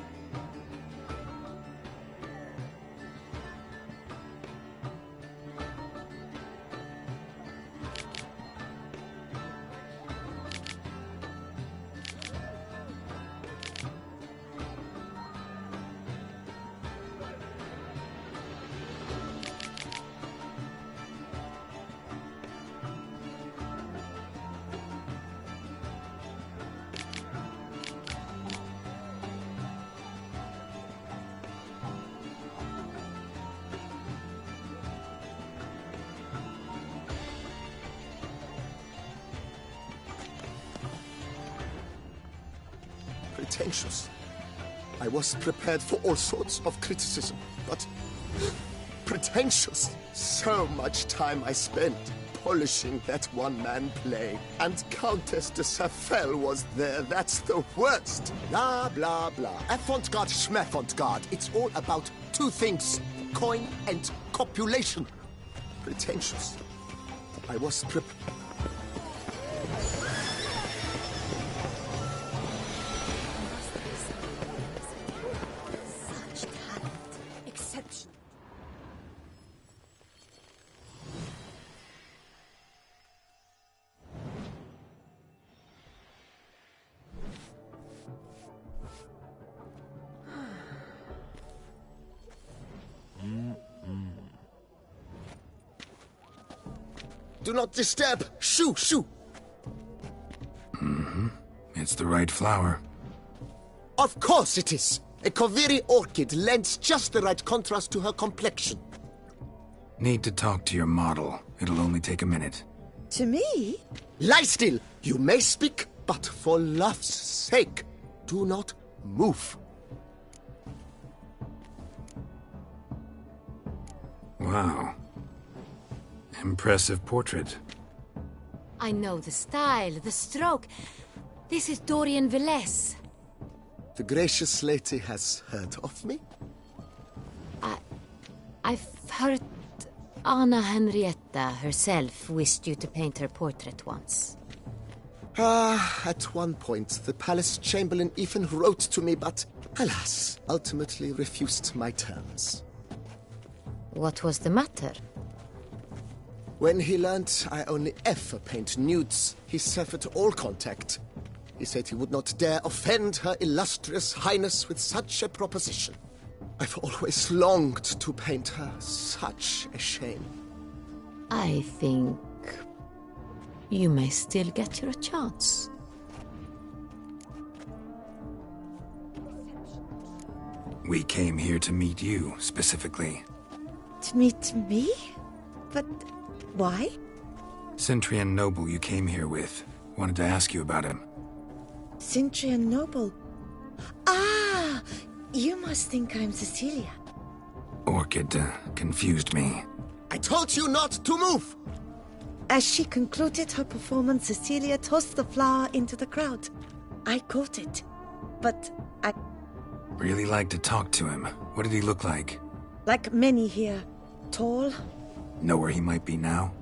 Speaker 15: Pretentious. I was prepared for all sorts of criticism, but pretentious. So much time I spent polishing that one-man play. And Countess de Safel was there. That's the worst. Blah, blah, blah. Avant-garde, schmavant-garde. It's all about two things. Coin and copulation. Pretentious. I was prep...
Speaker 6: Such talent. Exception.
Speaker 15: Do not disturb! Shoo, shoo!
Speaker 7: It's the right flower.
Speaker 15: Of course it is! A Koviri orchid lends just the right contrast to her complexion.
Speaker 7: Need to talk to your model. It'll only take a minute.
Speaker 6: To me?
Speaker 15: Lie still! You may speak, but for love's sake, do not move.
Speaker 7: Wow. Impressive portrait.
Speaker 14: I know the style, the stroke. This is Dorian Velez.
Speaker 15: The gracious lady has heard of me?
Speaker 14: I've heard Anna Henrietta herself wished you to paint her portrait once.
Speaker 15: At one point, the palace chamberlain even wrote to me, but, alas, ultimately refused my terms.
Speaker 14: What was the matter?
Speaker 15: When he learned I only ever paint nudes, he severed all contact. He said he would not dare offend Her Illustrious Highness with such a proposition. I've always longed to paint her. Such a shame.
Speaker 14: I think you may still get your chance.
Speaker 7: We came here to meet you, specifically.
Speaker 6: To meet me? But why?
Speaker 7: Centrian noble you came here with. Wanted to ask you about him.
Speaker 6: Centrian noble. Ah! You must think I'm Cecilia.
Speaker 7: Orchid confused me.
Speaker 15: I told you not to move!
Speaker 6: As she concluded her performance, Cecilia tossed the flower into the crowd. I caught it, but I...
Speaker 7: Really like to talk to him. What did he look like?
Speaker 6: Like many here, tall.
Speaker 7: Know where he might be now?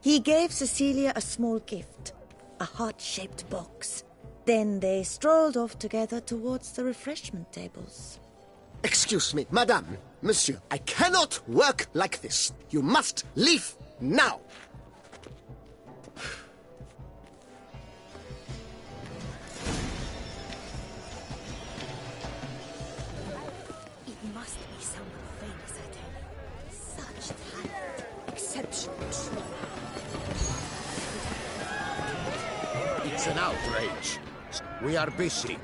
Speaker 6: He gave Cecilia a small gift, a heart-shaped box. Then they strolled off together towards the refreshment tables.
Speaker 15: Excuse me, madame, monsieur, I cannot work like this. You must leave now.
Speaker 6: It must be someone famous, I tell you. Such talent. Exceptional true.
Speaker 1: It's an outrage. We are busy.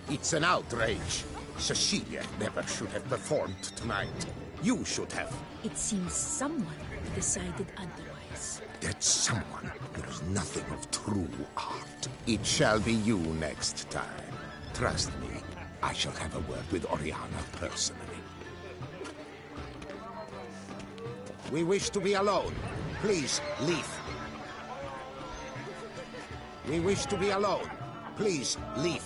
Speaker 1: It's an outrage. Cecilia never should have performed tonight. You should have.
Speaker 16: It seems someone decided otherwise.
Speaker 1: That someone knows nothing of true art. It shall be you next time. Trust me, I shall have a word with Oriana personally. We wish to be alone. Please, leave. We wish to be alone. Please, leave.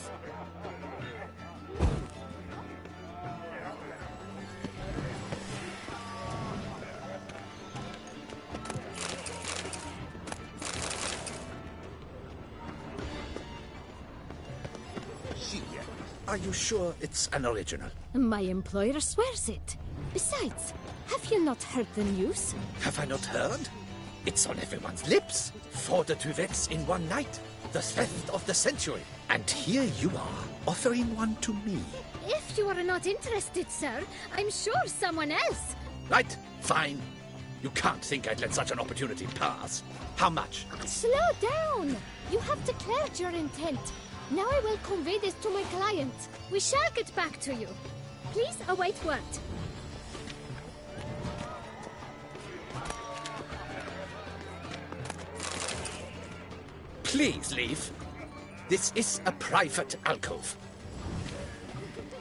Speaker 13: Are you sure it's an original?
Speaker 11: My employer swears it. Besides, have you not heard the news?
Speaker 13: Have I not heard? It's on everyone's lips. 4 duets in one night. The theft of the century. And here you are, offering one to me.
Speaker 11: If you are not interested, sir, I'm sure someone else.
Speaker 13: Right, fine. You can't think I'd let such an opportunity pass. How much?
Speaker 11: Slow down. You have declared your intent. Now I will convey this to my client. We shall get back to you. Please await word.
Speaker 13: Please leave. This is a private alcove.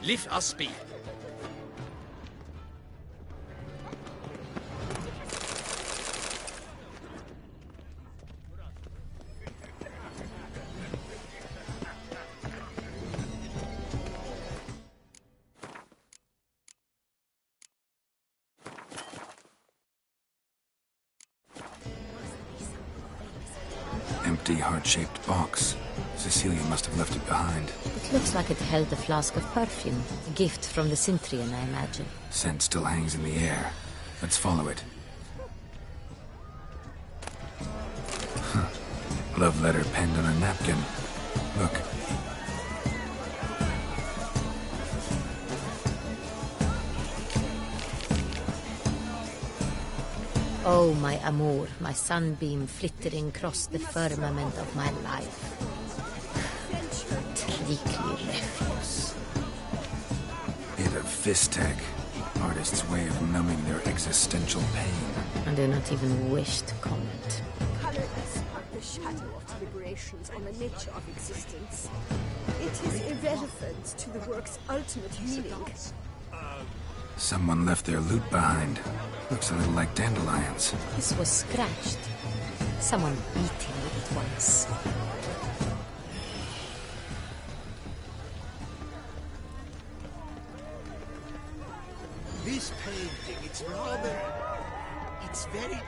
Speaker 13: Leave us be.
Speaker 7: empty, heart-shaped box. Cecilia must have left it behind.
Speaker 14: It looks like it held a flask of perfume. A gift from the Cintrian, I imagine.
Speaker 7: Scent still hangs in the air. Let's follow it. Huh. Love letter penned on a napkin. Look.
Speaker 14: Oh, my amour, my sunbeam flittering across the firmament of my life. Trickly refuse.
Speaker 7: Bit of fist tech. Artist's way of numbing their existential pain.
Speaker 14: I do not even wish to comment.
Speaker 6: Colorless but the shadow of deliberations on the nature of existence. It is irrelevant to the work's ultimate meaning.
Speaker 7: Someone left their loot behind. Looks a little like dandelions.
Speaker 14: This was scratched. Someone beat him with it once.
Speaker 4: This painting, it's rather... It's very...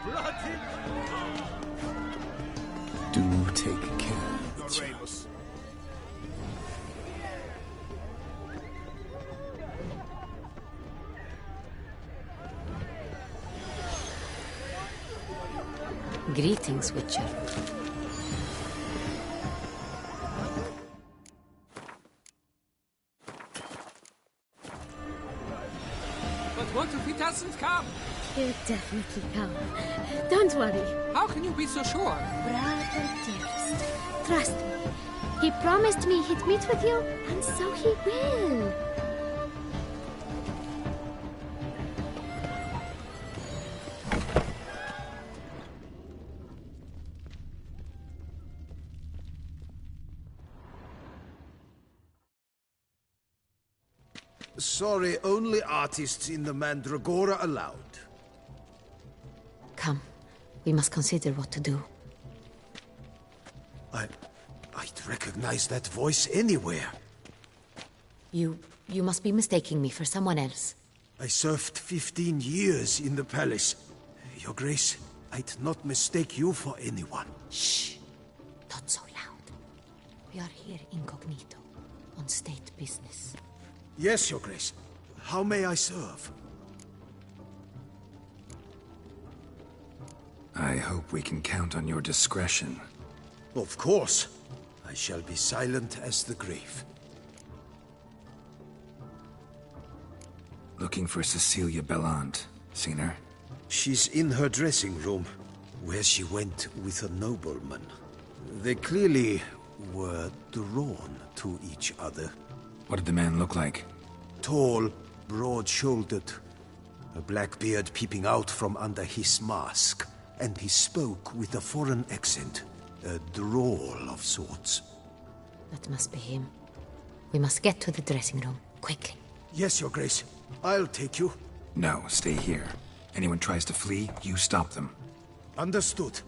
Speaker 4: bloody...
Speaker 7: Do take care.
Speaker 4: Remus.
Speaker 14: Greetings, Witcher.
Speaker 17: But what if he doesn't come?
Speaker 11: He'll definitely come. Don't worry.
Speaker 17: How can you be so sure?
Speaker 11: Brother dearest, trust me. He promised me he'd meet with you, and so he will.
Speaker 13: Sorry, only artists in the Mandragora allowed.
Speaker 14: Come, we must consider what to do.
Speaker 13: I'd recognize that voice anywhere.
Speaker 14: You must be mistaking me for someone else.
Speaker 13: I served 15 years in the palace. Your Grace, I'd not mistake you for anyone.
Speaker 14: Shh! Not so loud. We are here incognito, on state business.
Speaker 13: Yes, Your Grace. How may I serve?
Speaker 7: I hope we can count on your discretion.
Speaker 13: Of course. I shall be silent as the grave.
Speaker 7: Looking for Cecilia Bellant. Seen her?
Speaker 13: She's in her dressing room, where she went with a nobleman. They clearly were drawn to each other.
Speaker 7: What did the man look like?
Speaker 13: Tall, broad-shouldered, a black beard peeping out from under his mask, and he spoke with a foreign accent, a drawl of sorts.
Speaker 14: That must be him. We must get to the dressing room, quickly.
Speaker 13: Yes, Your Grace. I'll take you.
Speaker 7: No, stay here. Anyone tries to flee, you stop them.
Speaker 13: Understood.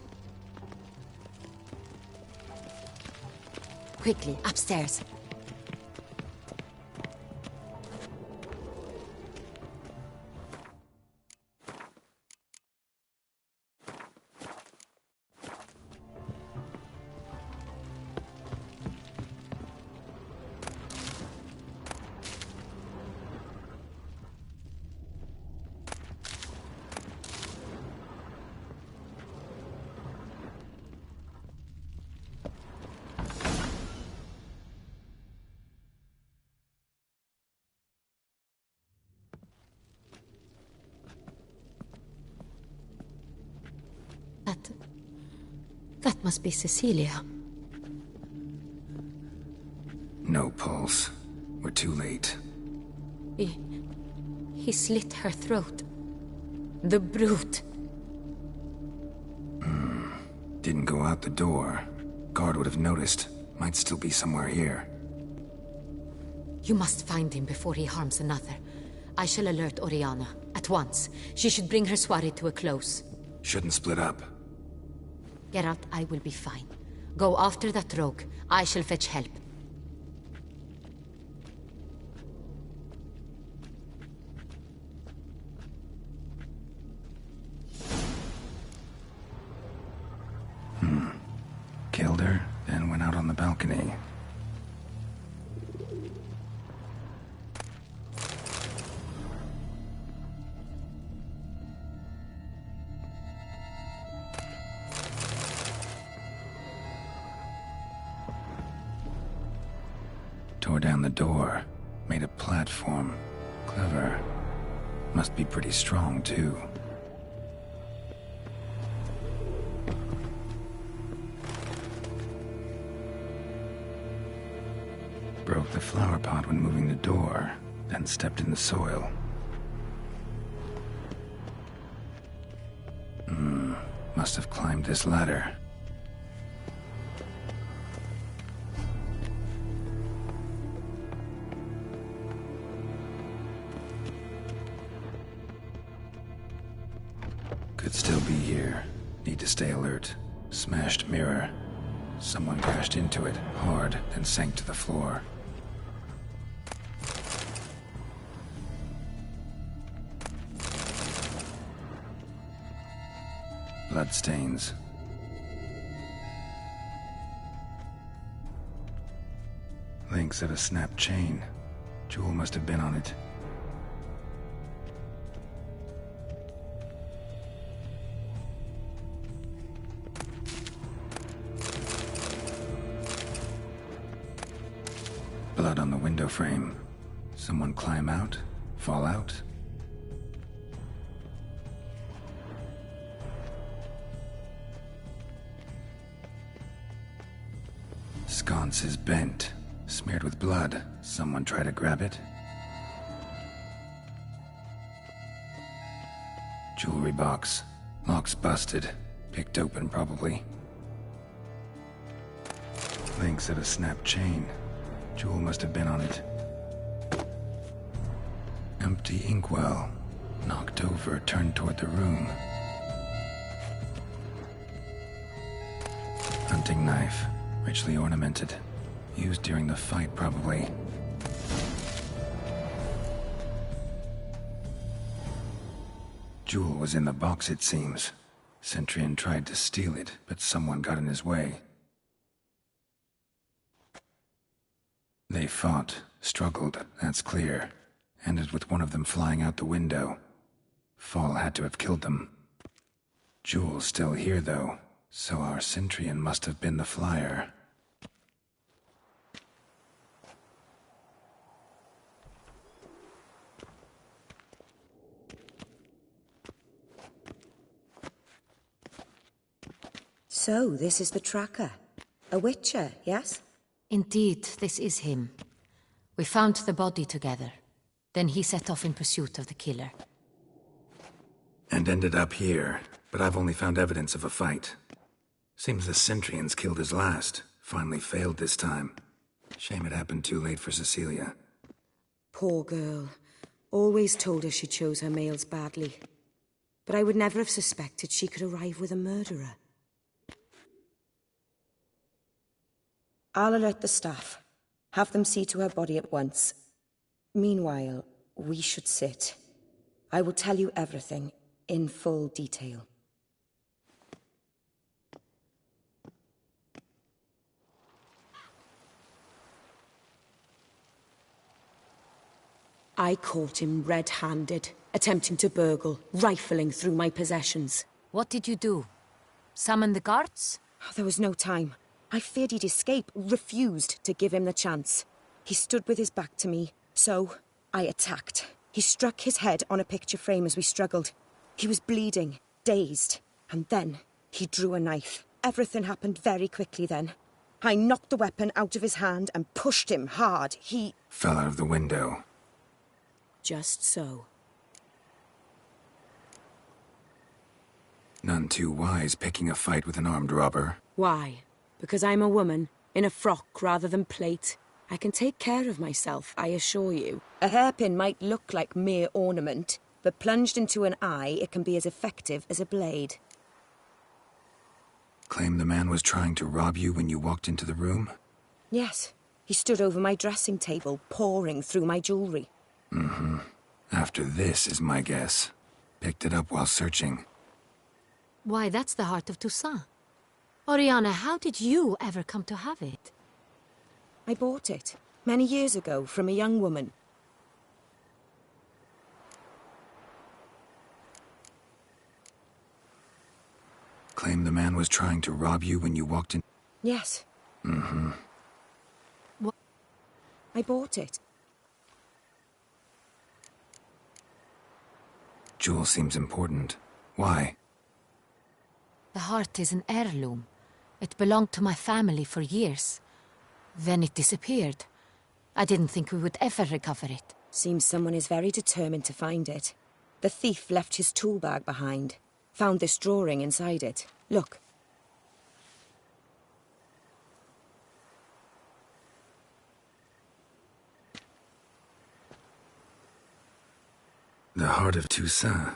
Speaker 14: Quickly, upstairs. That must be Cecilia.
Speaker 7: No pulse. We're too late.
Speaker 14: He slit her throat. The brute.
Speaker 7: Didn't go out the door. Guard would have noticed. Might still be somewhere here.
Speaker 14: You must find him before he harms another. I shall alert Oriana. At once. She should bring her soirée to a close.
Speaker 7: Shouldn't split up.
Speaker 14: Geralt, I will be fine. Go after that rogue. I shall fetch help.
Speaker 7: killed her, then went out on the balcony. Tore down the door, made a platform. Clever. Must be pretty strong, too. Broke the flower pot when moving the door, then stepped in the soil. Must have climbed this ladder. Could still be here. Need to stay alert. Smashed mirror. Someone crashed into it, hard, then sank to the floor. Bloodstains. Links of a snapped chain. Jewel must have been on it. Blood on the window frame. Someone climb out? Fall out? Sconce is bent, smeared with blood. Someone try to grab it? Jewelry box. Lock's busted. Picked open, probably. Links of a snapped chain. Jewel must have been on it. Empty inkwell. Knocked over, turned toward the room. Hunting knife. Richly ornamented. Used during the fight, probably. Jewel was in the box, it seems. Centurion tried to steal it, but someone got in his way. They fought, struggled, that's clear. Ended with one of them flying out the window. Fall had to have killed them. Jewel's still here, though, so our Centurion must have been the flyer.
Speaker 18: So, this is the tracker. A witcher, yes?
Speaker 14: Indeed, this is him. We found the body together. Then he set off in pursuit of the killer.
Speaker 7: And ended up here, but I've only found evidence of a fight. Seems the Centurions killed his last. Finally failed this time. Shame it happened too late for Cecilia.
Speaker 18: Poor girl. Always told her she chose her males badly. But I would never have suspected she could arrive with a murderer. I'll alert the staff. Have them see to her body at once. Meanwhile, we should sit. I will tell you everything, in full detail. I caught him red-handed, attempting to burgle, rifling through my possessions.
Speaker 14: What did you do? Summon the guards?
Speaker 18: There was no time. I feared he'd escape, refused to give him the chance. He stood with his back to me, so I attacked. He struck his head on a picture frame as we struggled. He was bleeding, dazed, and then he drew a knife. Everything happened very quickly then. I knocked the weapon out of his hand and pushed him hard. He
Speaker 7: fell out of the window.
Speaker 18: Just so.
Speaker 7: None too wise picking a fight with an armed robber.
Speaker 18: Why? Because I'm a woman, in a frock rather than plate. I can take care of myself, I assure you. A hairpin might look like mere ornament, but plunged into an eye, it can be as effective as a blade.
Speaker 7: Claim the man was trying to rob you when you walked into the room?
Speaker 18: Yes. He stood over my dressing table, pouring through my jewelry.
Speaker 7: Mm-hmm. After this is my guess. Picked it up while searching.
Speaker 14: Why, that's the heart of Toussaint. Oriana, how did you ever come to have it?
Speaker 18: I bought it many years ago from a young woman.
Speaker 7: Claim the man was trying to rob you when you walked in?
Speaker 18: Yes.
Speaker 7: Mm-hmm.
Speaker 18: What? I bought it.
Speaker 7: Jewel seems important. Why?
Speaker 14: The heart is an heirloom. It belonged to my family for years. Then it disappeared. I didn't think we would ever recover it.
Speaker 18: Seems someone is very determined to find it. The thief left his tool bag behind. Found this drawing inside it. Look.
Speaker 7: The Heart of Toussaint.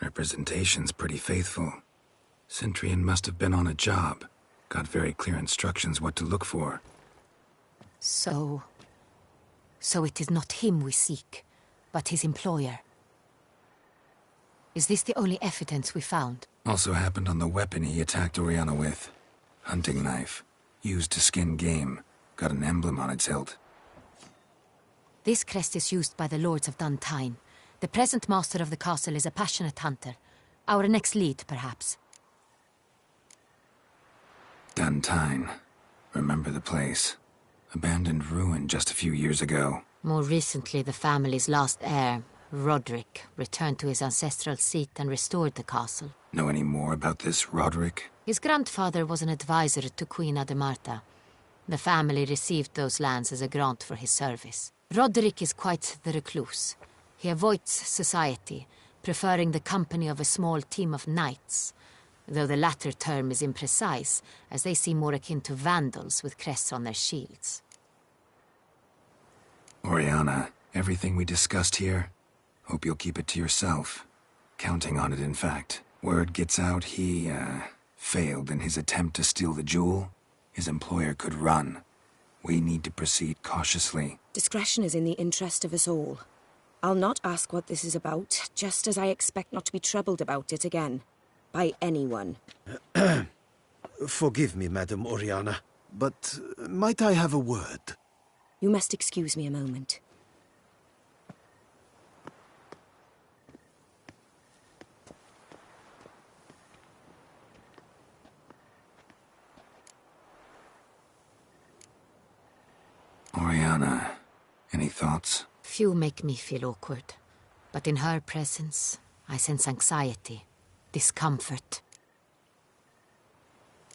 Speaker 7: Representation's pretty faithful. Centurion must have been on a job. Got very clear instructions what to look for.
Speaker 14: So it is not him we seek, but his employer. Is this the only evidence we found?
Speaker 7: Also happened on the weapon he attacked Oriana with. Hunting knife. Used to skin game. Got an emblem on its hilt.
Speaker 14: This crest is used by the Lords of Duntine. The present master of the castle is a passionate hunter. Our next lead, perhaps.
Speaker 7: Duntine. Remember the place. Abandoned ruin just a few years ago.
Speaker 14: More recently, the family's last heir, Roderick, returned to his ancestral seat and restored the castle.
Speaker 7: Know any more about this Roderick?
Speaker 14: His grandfather was an advisor to Queen Ademarta. The family received those lands as a grant for his service. Roderick is quite the recluse. He avoids society, preferring the company of a small team of knights, though the latter term is imprecise, as they seem more akin to vandals with crests on their shields.
Speaker 7: Oriana, everything we discussed here, hope you'll keep it to yourself. Counting on it, in fact. Word gets out he, failed in his attempt to steal the jewel. His employer could run. We need to proceed cautiously.
Speaker 18: Discretion is in the interest of us all. I'll not ask what this is about, just as I expect not to be troubled about it again. By anyone.
Speaker 4: Forgive me, Madam Oriana, but might I have a word?
Speaker 18: You must excuse me a moment.
Speaker 7: Oriana, any thoughts?
Speaker 14: Few make me feel awkward, but in her presence, I sense anxiety, discomfort.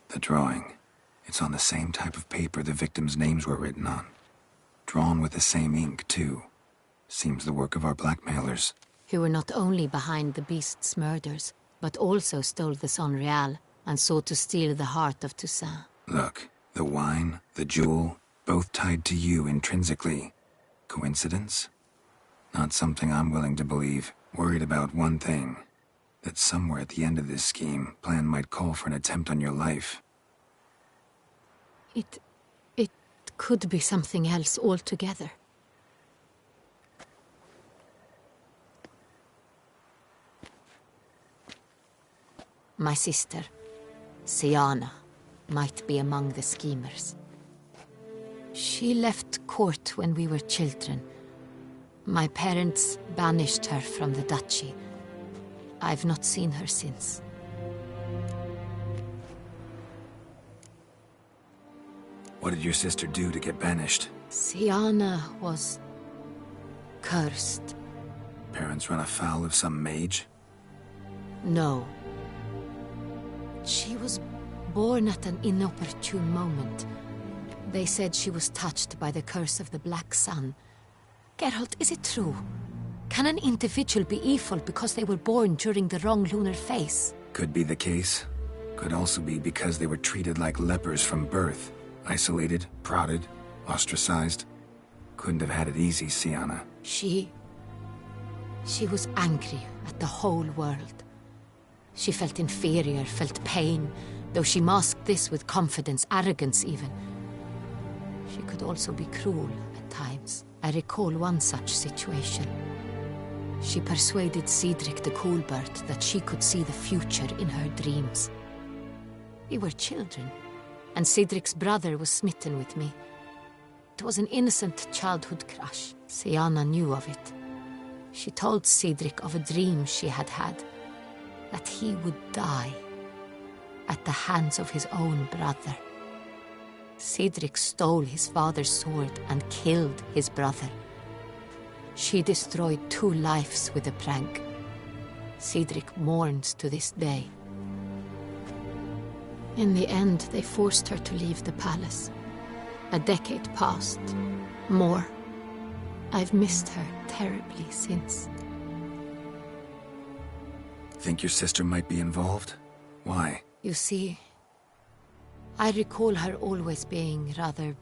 Speaker 7: The drawing. It's on the same type of paper the victims' names were written on. Drawn with the same ink, too. Seems the work of our blackmailers.
Speaker 14: Who were not only behind the beast's murders, but also stole the Son Real and sought to steal the heart of Toussaint.
Speaker 7: Look, the wine, the jewel, both tied to you intrinsically. Coincidence? Not something I'm willing to believe. Worried about one thing. That somewhere at the end of this scheme, plan might call for an attempt on your life.
Speaker 14: It could be something else altogether. My sister, Siana, might be among the schemers. She left court when we were children. My parents banished her from the duchy. I've not seen her since.
Speaker 7: What did your sister do to get banished?
Speaker 14: Siana was cursed.
Speaker 7: Parents run afoul of some mage?
Speaker 14: No. She was born at an inopportune moment. They said she was touched by the curse of the Black Sun. Geralt, is it true? Can an individual be evil because they were born during the wrong lunar phase?
Speaker 7: Could be the case. Could also be because they were treated like lepers from birth. Isolated, prodded, ostracized. Couldn't have had it easy, Siana.
Speaker 14: She was angry at the whole world. She felt inferior, felt pain, though she masked this with confidence, arrogance even. She could also be cruel at times. I recall one such situation. She persuaded Cedric the Coolbird that she could see the future in her dreams. We were children, and Cedric's brother was smitten with me. It was an innocent childhood crush. Sienna knew of it. She told Cedric of a dream she had had, that he would die at the hands of his own brother. Cedric stole his father's sword and killed his brother. She destroyed 2 lives with a prank. Cedric mourns to this day. In the end, they forced her to leave the palace. A decade passed. More. I've missed her terribly since.
Speaker 7: Think your sister might be involved? Why?
Speaker 14: You see, I recall her always being rather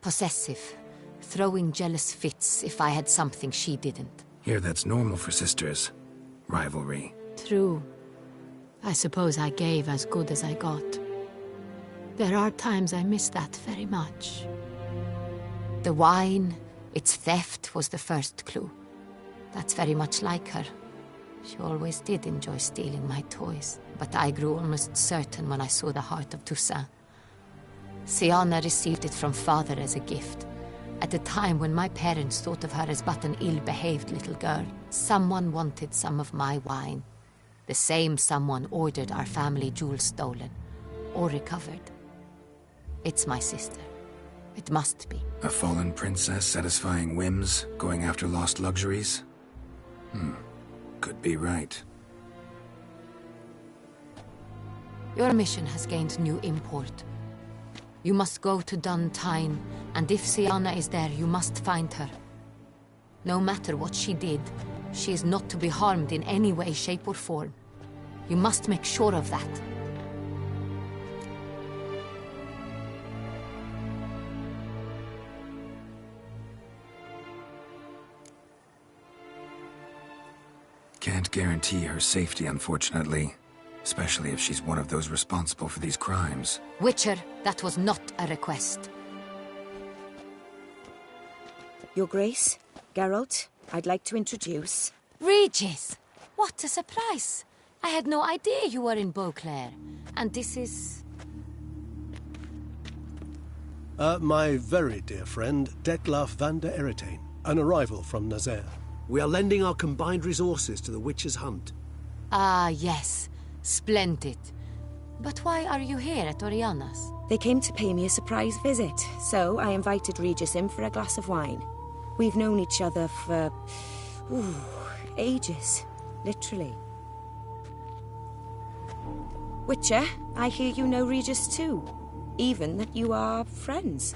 Speaker 14: possessive, throwing jealous fits if I had something she didn't.
Speaker 7: Here, that's normal for sisters. Rivalry.
Speaker 14: True. I suppose I gave as good as I got. There are times I miss that very much. The wine, its theft, was the first clue. That's very much like her. She always did enjoy stealing my toys, but I grew almost certain when I saw the heart of Toussaint. Sienna received it from father as a gift. At a time when my parents thought of her as but an ill-behaved little girl, someone wanted some of my wine. The same someone ordered our family jewels stolen, or recovered. It's my sister. It must be.
Speaker 7: A fallen princess satisfying whims, going after lost luxuries? Could be right.
Speaker 14: Your mission has gained new import. You must go to Duntine, and if Sienna is there, you must find her. No matter what she did, she is not to be harmed in any way, shape, or form. You must make sure of that.
Speaker 7: Can't guarantee her safety, unfortunately. Especially if she's one of those responsible for these crimes.
Speaker 14: Witcher, that was not a request.
Speaker 18: Your Grace, Geralt, I'd like to introduce...
Speaker 14: Regis! What a surprise! I had no idea you were in Beauclair. And this is...
Speaker 4: My very dear friend, Detlaf van der Eretain, an arrival from Nazaire. We are lending our combined resources to the Witcher's hunt.
Speaker 14: Ah, yes. Splendid. But why are you here at Oriana's?
Speaker 18: They came to pay me a surprise visit, so I invited Regis in for a glass of wine. We've known each other for... ages. Literally. Witcher, I hear you know Regis too. Even that you are friends.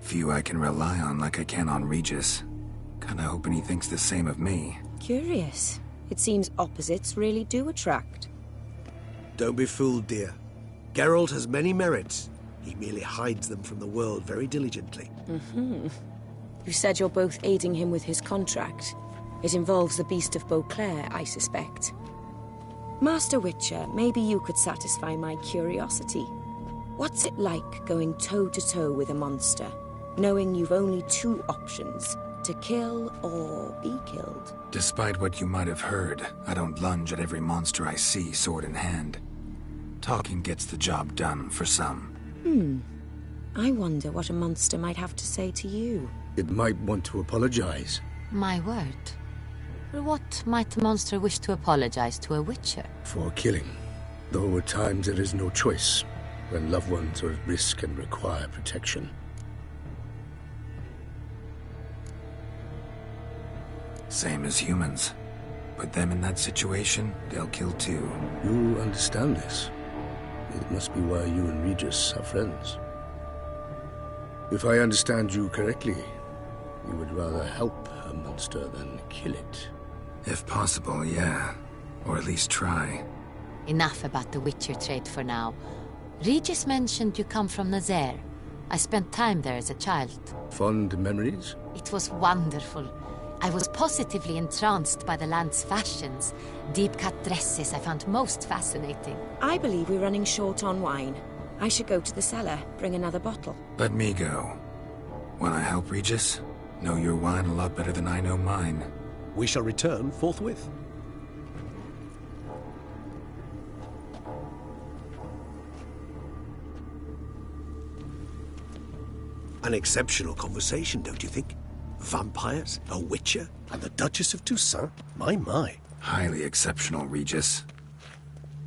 Speaker 7: Few I can rely on like I can on Regis. Kinda hoping he thinks the same of me.
Speaker 18: Curious. It seems opposites really do attract.
Speaker 4: Don't be fooled, dear. Geralt has many merits. He merely hides them from the world very diligently.
Speaker 18: You said you're both aiding him with his contract. It involves the Beast of Beauclair, I suspect. Master Witcher, maybe you could satisfy my curiosity. What's it like going toe-to-toe with a monster, knowing you've only 2 options, to kill or be killed?
Speaker 7: Despite what you might have heard, I don't lunge at every monster I see sword in hand. Talking gets the job done for some.
Speaker 18: I wonder what a monster might have to say to you.
Speaker 5: It might want to apologize.
Speaker 14: My word. For what might a monster wish to apologize to a Witcher?
Speaker 5: For killing. Though at times there is no choice, when loved ones are at risk and require protection.
Speaker 7: Same as humans. Put them in that situation, they'll kill too.
Speaker 5: You understand this. It must be why you and Regis are friends. If I understand you correctly, you would rather help a monster than kill it.
Speaker 7: If possible, yeah. Or at least try.
Speaker 14: Enough about the Witcher trade for now. Regis mentioned you come from Nazaire. I spent time there as a child.
Speaker 5: Fond memories?
Speaker 14: It was wonderful. I was positively entranced by the land's fashions. Deep-cut dresses I found most fascinating.
Speaker 18: I believe we're running short on wine. I should go to the cellar, bring another bottle.
Speaker 7: Let me go. Wanna help Regis? Know your wine a lot better than I know mine.
Speaker 4: We shall return forthwith. An exceptional conversation, don't you think? Vampires, a witcher, and the Duchess of Toussaint? My.
Speaker 7: Highly exceptional, Regis.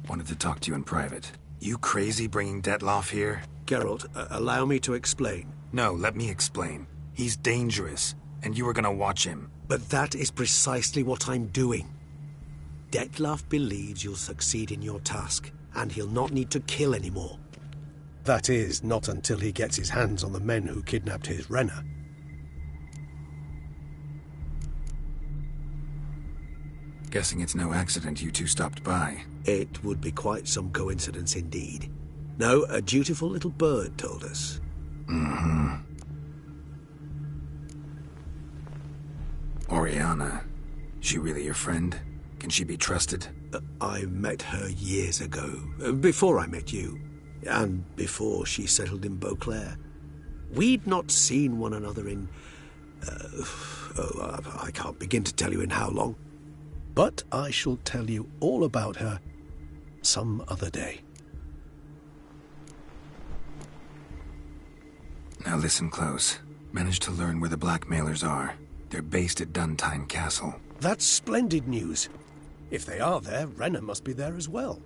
Speaker 7: Wanted to talk to you in private. You crazy bringing Detloff here?
Speaker 4: Geralt, allow me to explain.
Speaker 7: No, let me explain. He's dangerous, and you were gonna watch him.
Speaker 4: But that is precisely what I'm doing. Detloff believes you'll succeed in your task, and he'll not need to kill anymore. That is, not until he gets his hands on the men who kidnapped his Renna.
Speaker 7: Guessing it's no accident you two stopped by.
Speaker 4: It would be quite some coincidence indeed. No, a dutiful little bird told us.
Speaker 7: Mm-hmm. Oriana. She really your friend? Can she be trusted?
Speaker 4: I met her years ago. Before I met you. And before she settled in Beauclair. We'd not seen one another in... I can't begin to tell you in how long. But I shall tell you all about her some other day.
Speaker 7: Now listen close. Managed to learn where the blackmailers are. They're based at Duntine Castle.
Speaker 4: That's splendid news. If they are there, Renna must be there as well.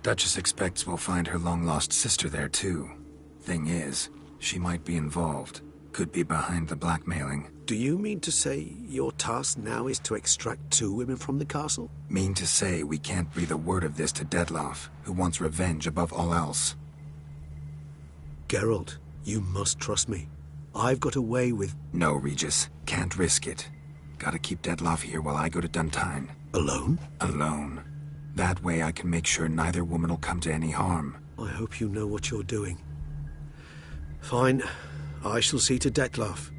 Speaker 7: Duchess expects we'll find her long-lost sister there, too. Thing is, she might be involved. Could be behind the blackmailing.
Speaker 4: Do you mean to say your task now is to extract 2 women from the castle?
Speaker 7: Mean to say we can't breathe a word of this to Detloff, who wants revenge above all else.
Speaker 4: Geralt, you must trust me. I've got away with...
Speaker 7: No, Regis. Can't risk it. Gotta keep Detloff here while I go to Duntine.
Speaker 4: Alone?
Speaker 7: Alone. That way I can make sure neither woman will come to any harm.
Speaker 4: I hope you know what you're doing. Fine. I shall see to Detloff.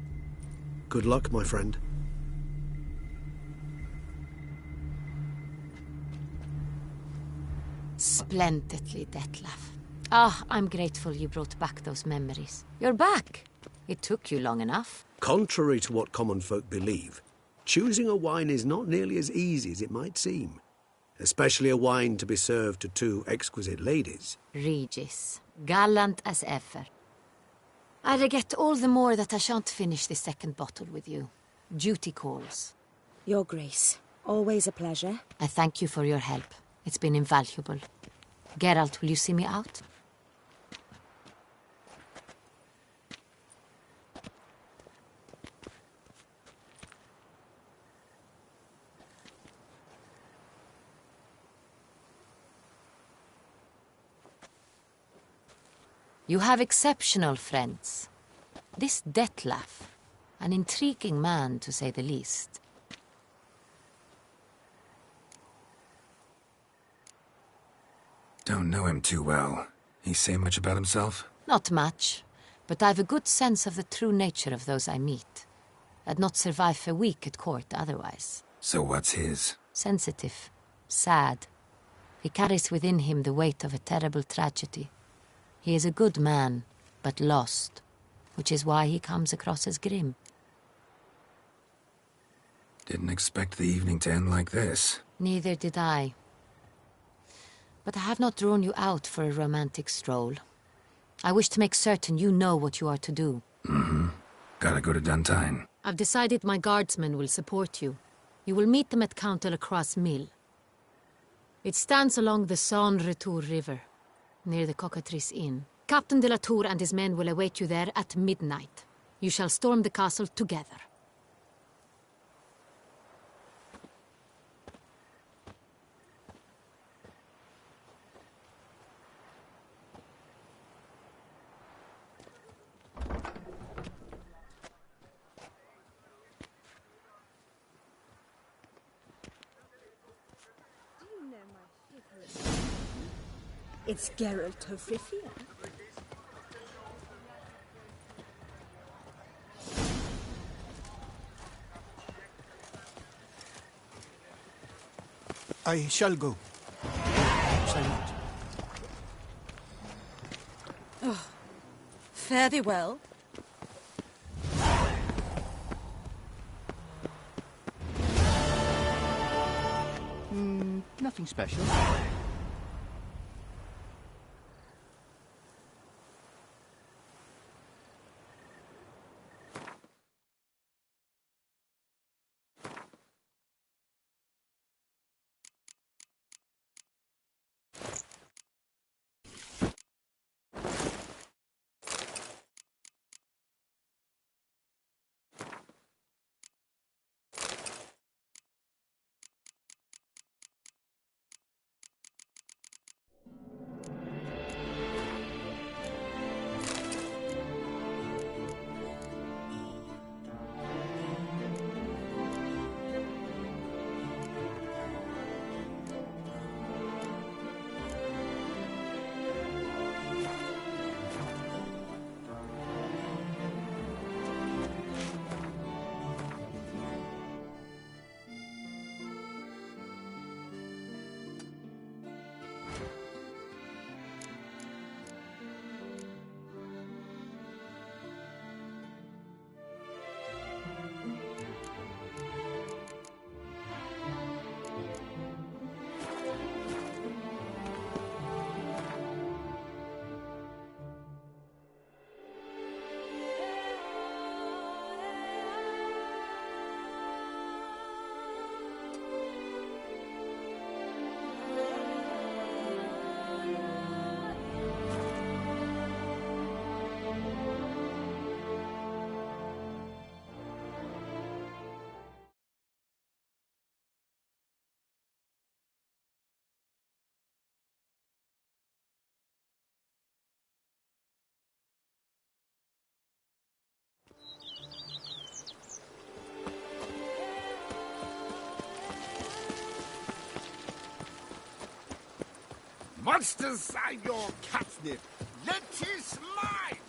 Speaker 4: Good luck, my friend.
Speaker 14: Splendidly, Detlaff. I'm grateful you brought back those memories. You're back. It took you long enough.
Speaker 4: Contrary to what common folk believe, choosing a wine is not nearly as easy as it might seem. Especially a wine to be served to 2 exquisite ladies.
Speaker 14: Regis, gallant as ever. I regret all the more that I shan't finish the second bottle with you. Duty calls.
Speaker 18: Your Grace, always a pleasure.
Speaker 14: I thank you for your help. It's been invaluable. Geralt, will you see me out? You have exceptional friends. This Detlaff, an intriguing man to say the least.
Speaker 7: Don't know him too well. He say much about himself?
Speaker 14: Not much, but I've a good sense of the true nature of those I meet. I'd not survive a week at court otherwise.
Speaker 7: So what's his?
Speaker 14: Sensitive, sad. He carries within him the weight of a terrible tragedy. He is a good man, but lost, which is why he comes across as grim.
Speaker 7: Didn't expect the evening to end like this.
Speaker 14: Neither did I. But I have not drawn you out for a romantic stroll. I wish to make certain you know what you are to do.
Speaker 7: Mm-hmm. Gotta go to Duntine.
Speaker 14: I've decided my guardsmen will support you. You will meet them at Count Delacroix' mill. It stands along the Saône-Retour River, near the Cockatrice Inn. Captain de la Tour and his men will await you there at midnight. You shall storm the castle together.
Speaker 16: It's Geralt of Rivia.
Speaker 5: I shall go. Silent.
Speaker 16: Oh, fare thee well.
Speaker 13: Nothing special.
Speaker 19: Monsters are your catnip. Let is mine!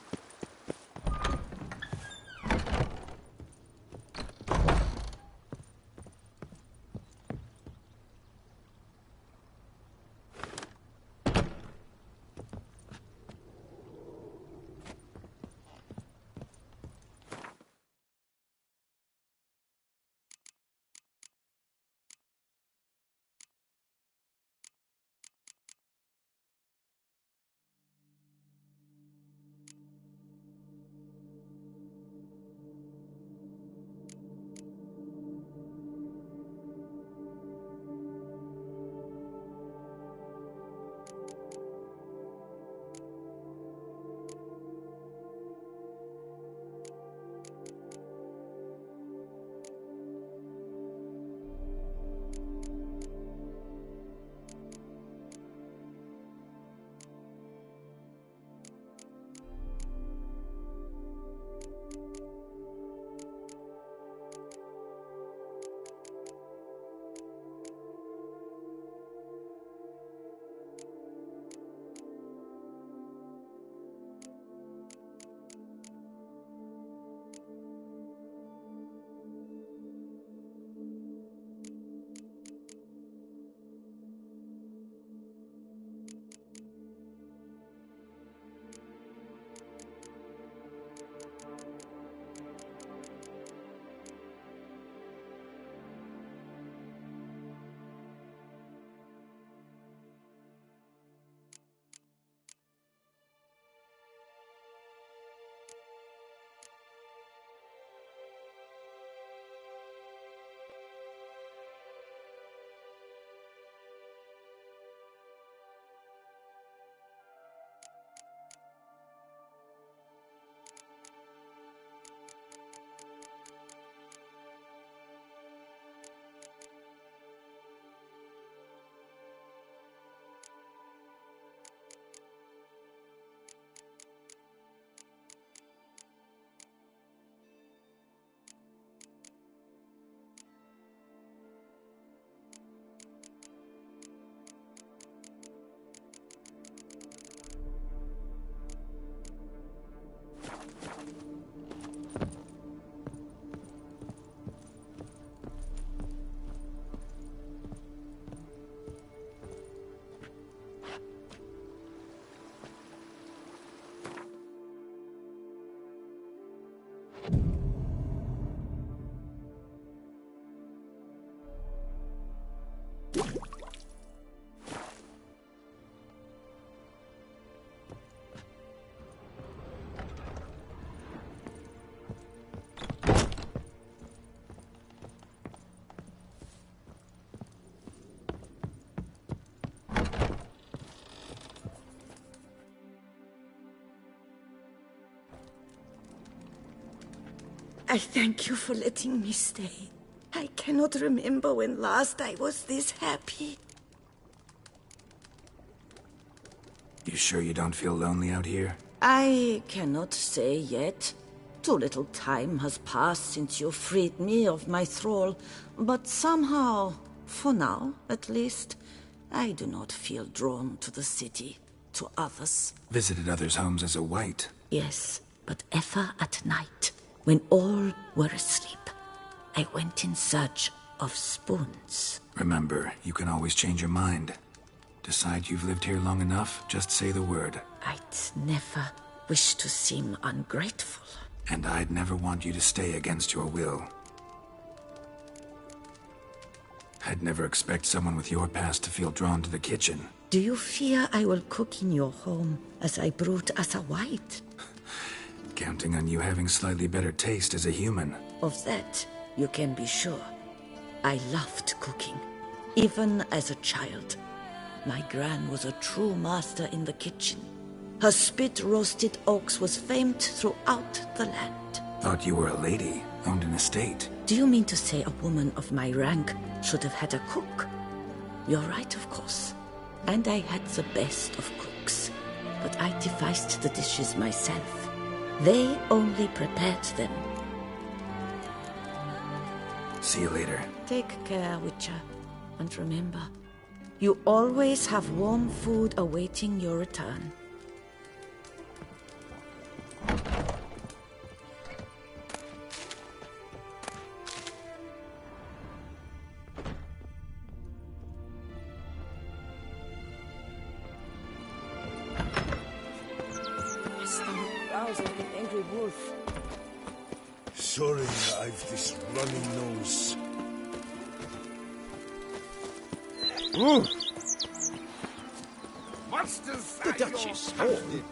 Speaker 6: I thank you for letting me stay. I cannot remember when last I was this happy.
Speaker 7: You sure you don't feel lonely out here?
Speaker 6: I cannot say yet. Too little time has passed since you freed me of my thrall, but somehow, for now at least, I do not feel drawn to the city, to others.
Speaker 7: Visited others' homes as a white.
Speaker 6: Yes, but ever at night, when all were asleep, I went in search of spoons.
Speaker 7: Remember, you can always change your mind. Decide you've lived here long enough, just say the word.
Speaker 6: I'd never wish to seem ungrateful.
Speaker 7: And I'd never want you to stay against your will. I'd never expect someone with your past to feel drawn to the kitchen.
Speaker 6: Do you fear I will cook in your home as I brewed as a white?
Speaker 7: Counting on you having slightly better taste as a human.
Speaker 6: Of that, you can be sure. I loved cooking, even as a child. My gran was a true master in the kitchen. Her spit-roasted oaks was famed throughout the land.
Speaker 7: Thought you were a lady, owned an estate.
Speaker 6: Do you mean to say a woman of my rank should have had a cook? You're right, of course. And I had the best of cooks. But I devised the dishes myself. They only prepared them.
Speaker 7: See you later.
Speaker 6: Take care, Witcher. And remember, you always have warm food awaiting your return. My stomach growls like an angry wolf.
Speaker 1: Sorry, I've this running nose.
Speaker 19: What's this?
Speaker 13: The Duchess home.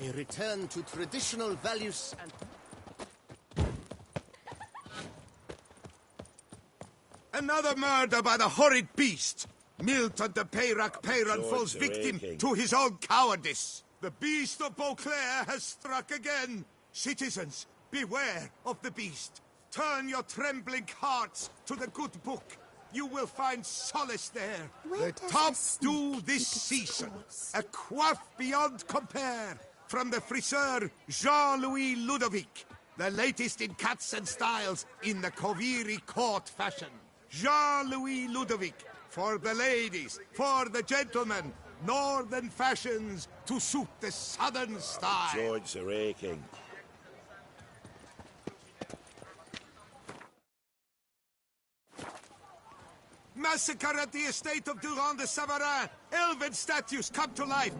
Speaker 15: A return to traditional values and...
Speaker 19: Another murder by the horrid beast! Milton de Peyrac Peyran
Speaker 1: George
Speaker 19: falls
Speaker 1: the
Speaker 19: victim
Speaker 1: Raking.
Speaker 19: to his own cowardice. The beast of Beauclair has struck again. Citizens, beware of the beast. Turn your trembling hearts to the good book. You will find solace there.
Speaker 11: Where
Speaker 19: The
Speaker 11: does
Speaker 19: top
Speaker 11: the snake
Speaker 19: do this
Speaker 11: keep its
Speaker 19: season.
Speaker 11: claws?
Speaker 19: A coif beyond compare. From the friseur Jean-Louis Ludovic. The latest in cuts and styles in the Coviri court fashion. Jean-Louis Ludovic. For the ladies, for the gentlemen. Northern fashions to suit the southern style.
Speaker 1: George the Raking.
Speaker 19: Massacre at the estate of Durand de Savarin. Elven statues come to life.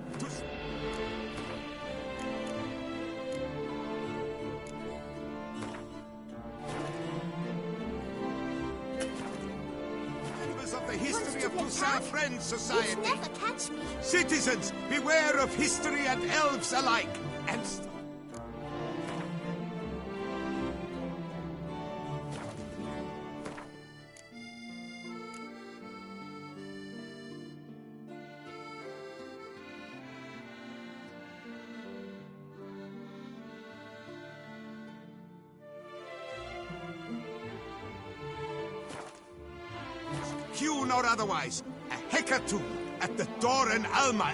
Speaker 19: Members of the history of Toussaint Friends Society.
Speaker 11: You'd never catch me.
Speaker 19: Citizens, beware of history and elves alike. And hewn or otherwise, a hecatomb at the Doran Alma.